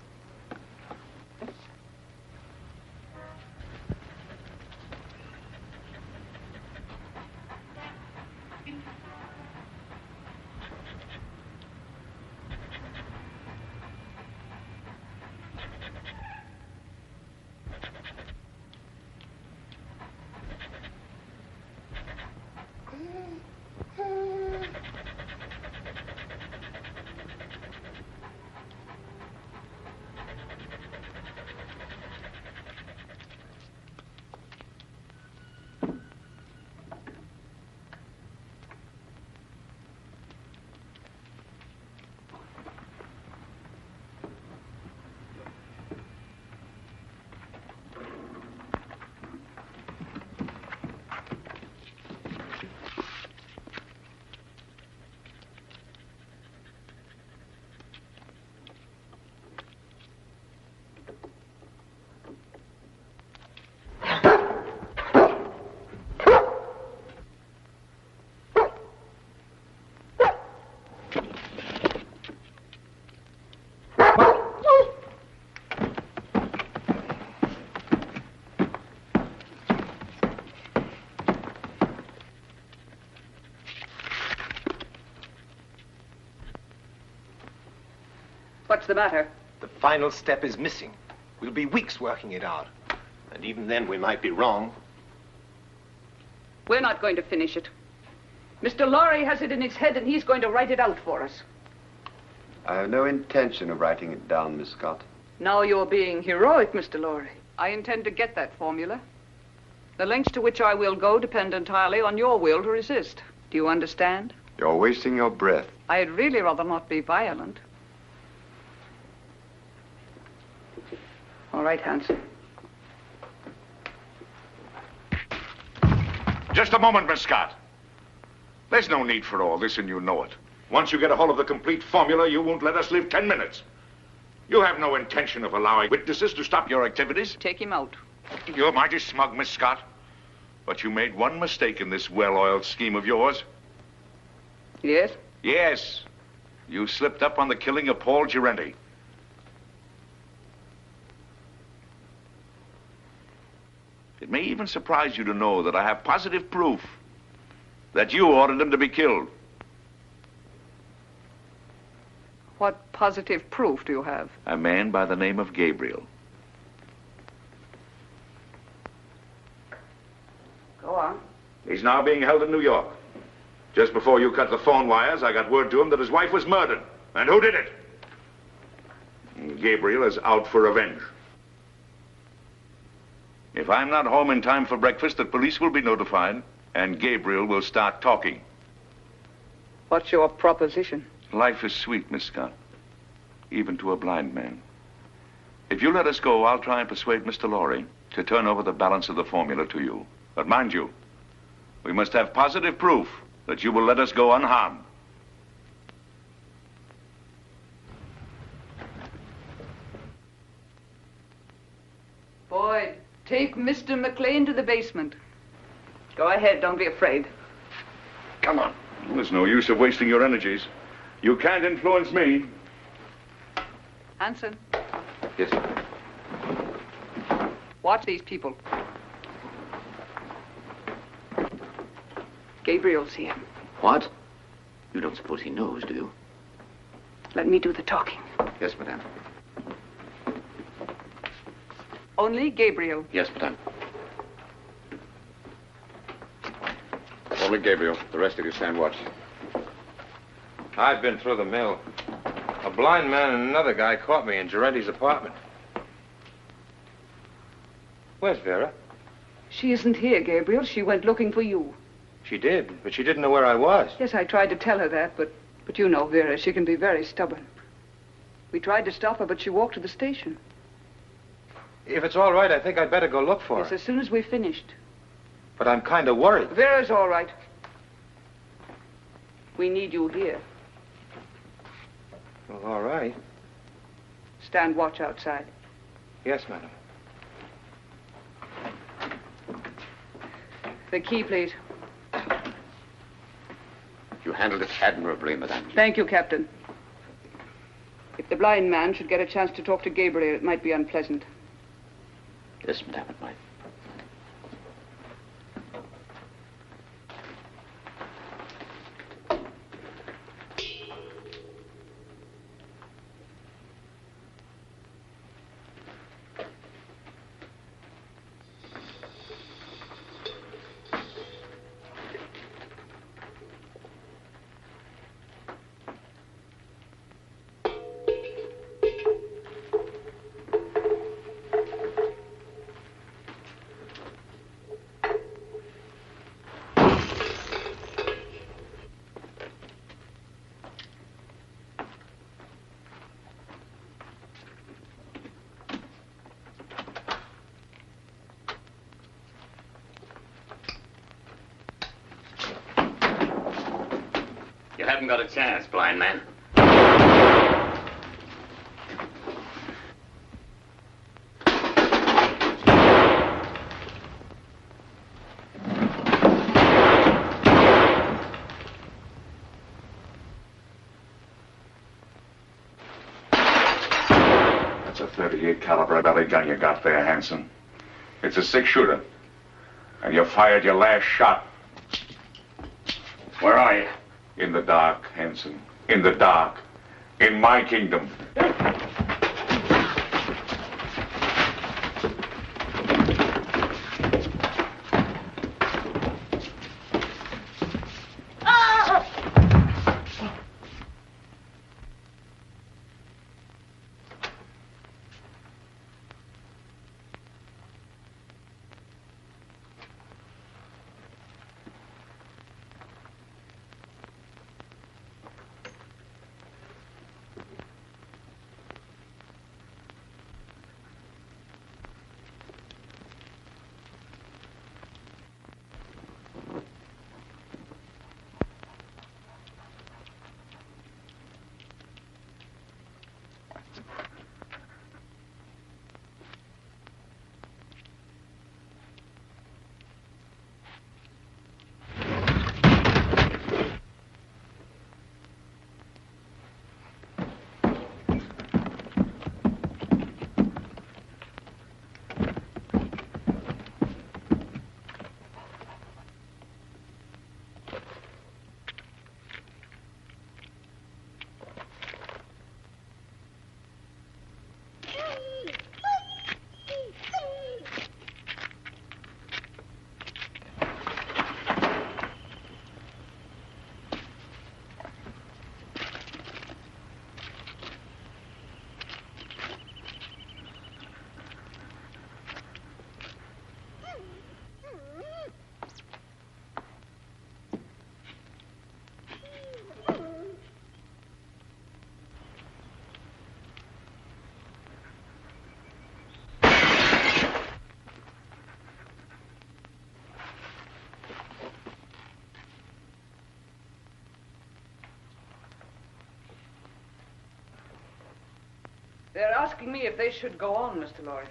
What's the matter? The final step is missing. We'll be weeks working it out. And even then, we might be wrong. We're not going to finish it. Mr. Lorry has it in his head, and he's going to write it out for us. I have no intention of writing it down, Miss Scott. Now you're being heroic, Mr. Lorry. I intend to get that formula. The lengths to which I will go depend entirely on your will to resist. Do you understand? You're wasting your breath. I'd really rather not be violent. All right, Hanson. Just a moment, Miss Scott. There's no need for all this, and you know it. Once you get a hold of the complete formula, you won't let us live 10 minutes. You have no intention of allowing witnesses to stop your activities. Take him out. You're mighty smug, Miss Scott. But you made one mistake in this well-oiled scheme of yours. Yes? Yes. You slipped up on the killing of Paul Girenti. It may even surprise you to know that I have positive proof that you ordered him to be killed. What positive proof do you have? A man by the name of Gabriel. Go on. He's now being held in New York. Just before you cut the phone wires, I got word to him that his wife was murdered. And who did it? Gabriel is out for revenge. If I'm not home in time for breakfast, the police will be notified, and Gabriel will start talking. What's your proposition? Life is sweet, Miss Scott, even to a blind man. If you let us go, I'll try and persuade Mr. Lorry to turn over the balance of the formula to you. But mind you, we must have positive proof that you will let us go unharmed. Boyd, take Mr. McLean to the basement. Go ahead, don't be afraid. Come on. There's no use of wasting your energies. You can't influence me. Hanson. Yes, sir. Watch these people. Gabriel's here. What? You don't suppose he knows, do you? Let me do the talking. Yes, madame. Only Gabriel. Yes, madame. Only Gabriel. The rest of you stand watch. I've been through the mill. A blind man and another guy caught me in Girenti's apartment. Where's Vera? She isn't here, Gabriel. She went looking for you. She did, but she didn't know where I was. Yes, I tried to tell her that, but you know Vera. She can be very stubborn. We tried to stop her, but she walked to the station. If it's all right, I think I'd better go look for Yes, her. as soon as we've finished. But I'm kind of worried. Vera's all right. We need you here. Well, all right. Stand watch outside. Yes, madam. The key, please. You handled it admirably, madame. Thank you, Captain. If the blind man should get a chance to talk to Gabriel, it might be unpleasant. Yes, madame, it might. You haven't got a chance, blind man. That's a .38 caliber belly gun you got there, Hanson. It's a 6-shooter. And you fired your last shot. Where are you? In the dark, Hanson. In the dark. In my kingdom. They're asking me if they should go on, Mr. Lorry.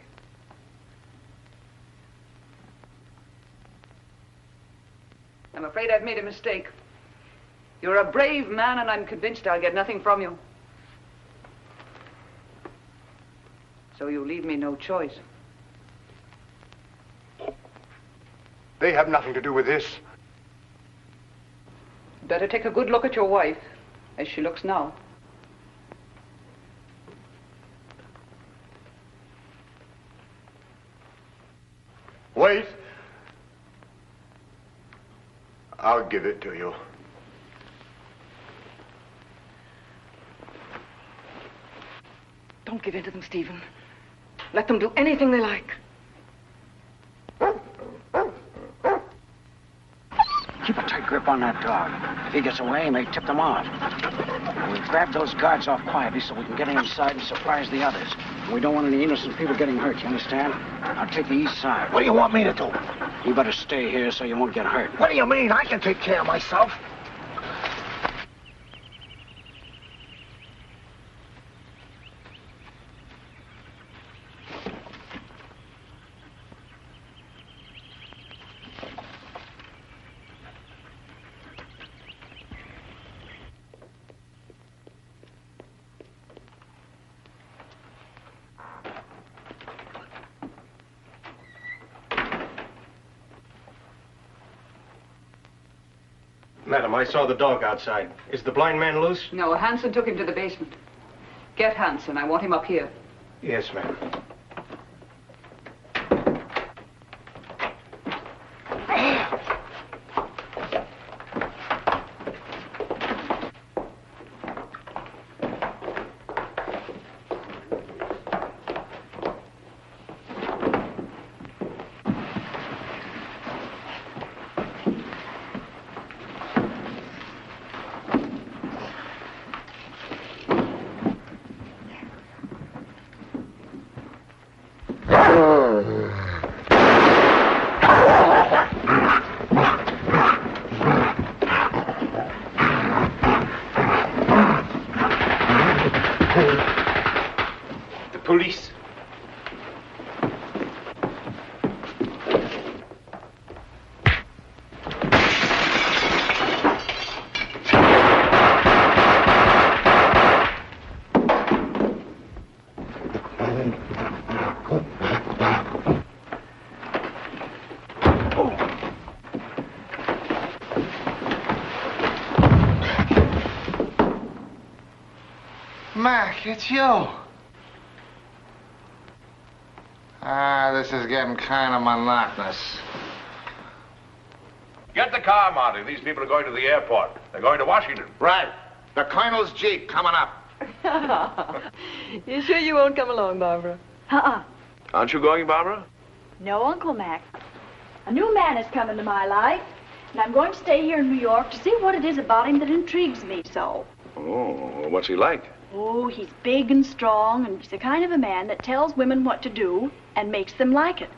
I'm afraid I've made a mistake. You're a brave man, and I'm convinced I'll get nothing from you. So you leave me no choice. They have nothing to do with this. Better take a good look at your wife, as she looks now. Wait. I'll give it to you. Don't give in to them, Stephen. Let them do anything they like. Keep a tight grip on that dog. If he gets away, he may tip them off. We'll grab those guards off quietly so we can get inside and surprise the others. We don't want any innocent people getting hurt, you understand? I'll take the east side. What do you want me to do? You better stay here so you won't get hurt. What do you mean? I can take care of myself. Madam, I saw the dog outside. Is the blind man loose? No, Hanson took him to the basement. Get Hanson. I want him up here. Yes, ma'am. Mac, it's you. This is getting kind of monotonous. Get the car, Marty. These people are going to the airport. They're going to Washington. Right. The Colonel's Jeep coming up. You sure you won't come along, Barbara? Aren't you going, Barbara? No, Uncle Mac. A new man has come into my life, and I'm going to stay here in New York to see what it is about him that intrigues me so. Oh, what's he like? Oh, he's big and strong, and he's the kind of a man that tells women what to do and makes them like it.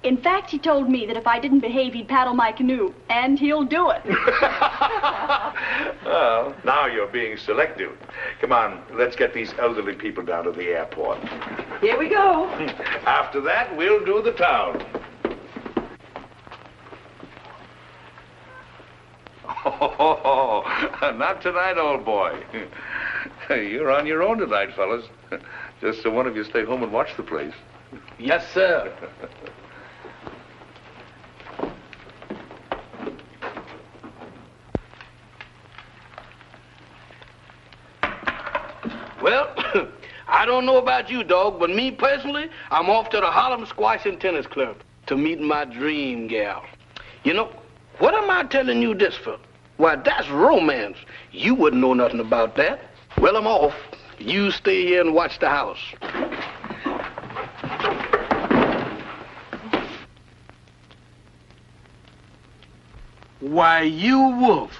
In fact, he told me that if I didn't behave, he'd paddle my canoe, and he'll do it. Well, now you're being selective. Come on, let's get these elderly people down to the airport. Here we go. After that, we'll do the town. Oh, not tonight, old boy. You're on your own tonight, fellas. Just so one of you stay home and watch the place. Yes, sir. Well, I don't know about you, dog, but me personally, I'm off to the Harlem Squash and Tennis Club to meet my dream gal. You know, what am I telling you this for? Why, that's romance. You wouldn't know nothing about that. Well, I'm off. You stay here and watch the house. Why, you wolf.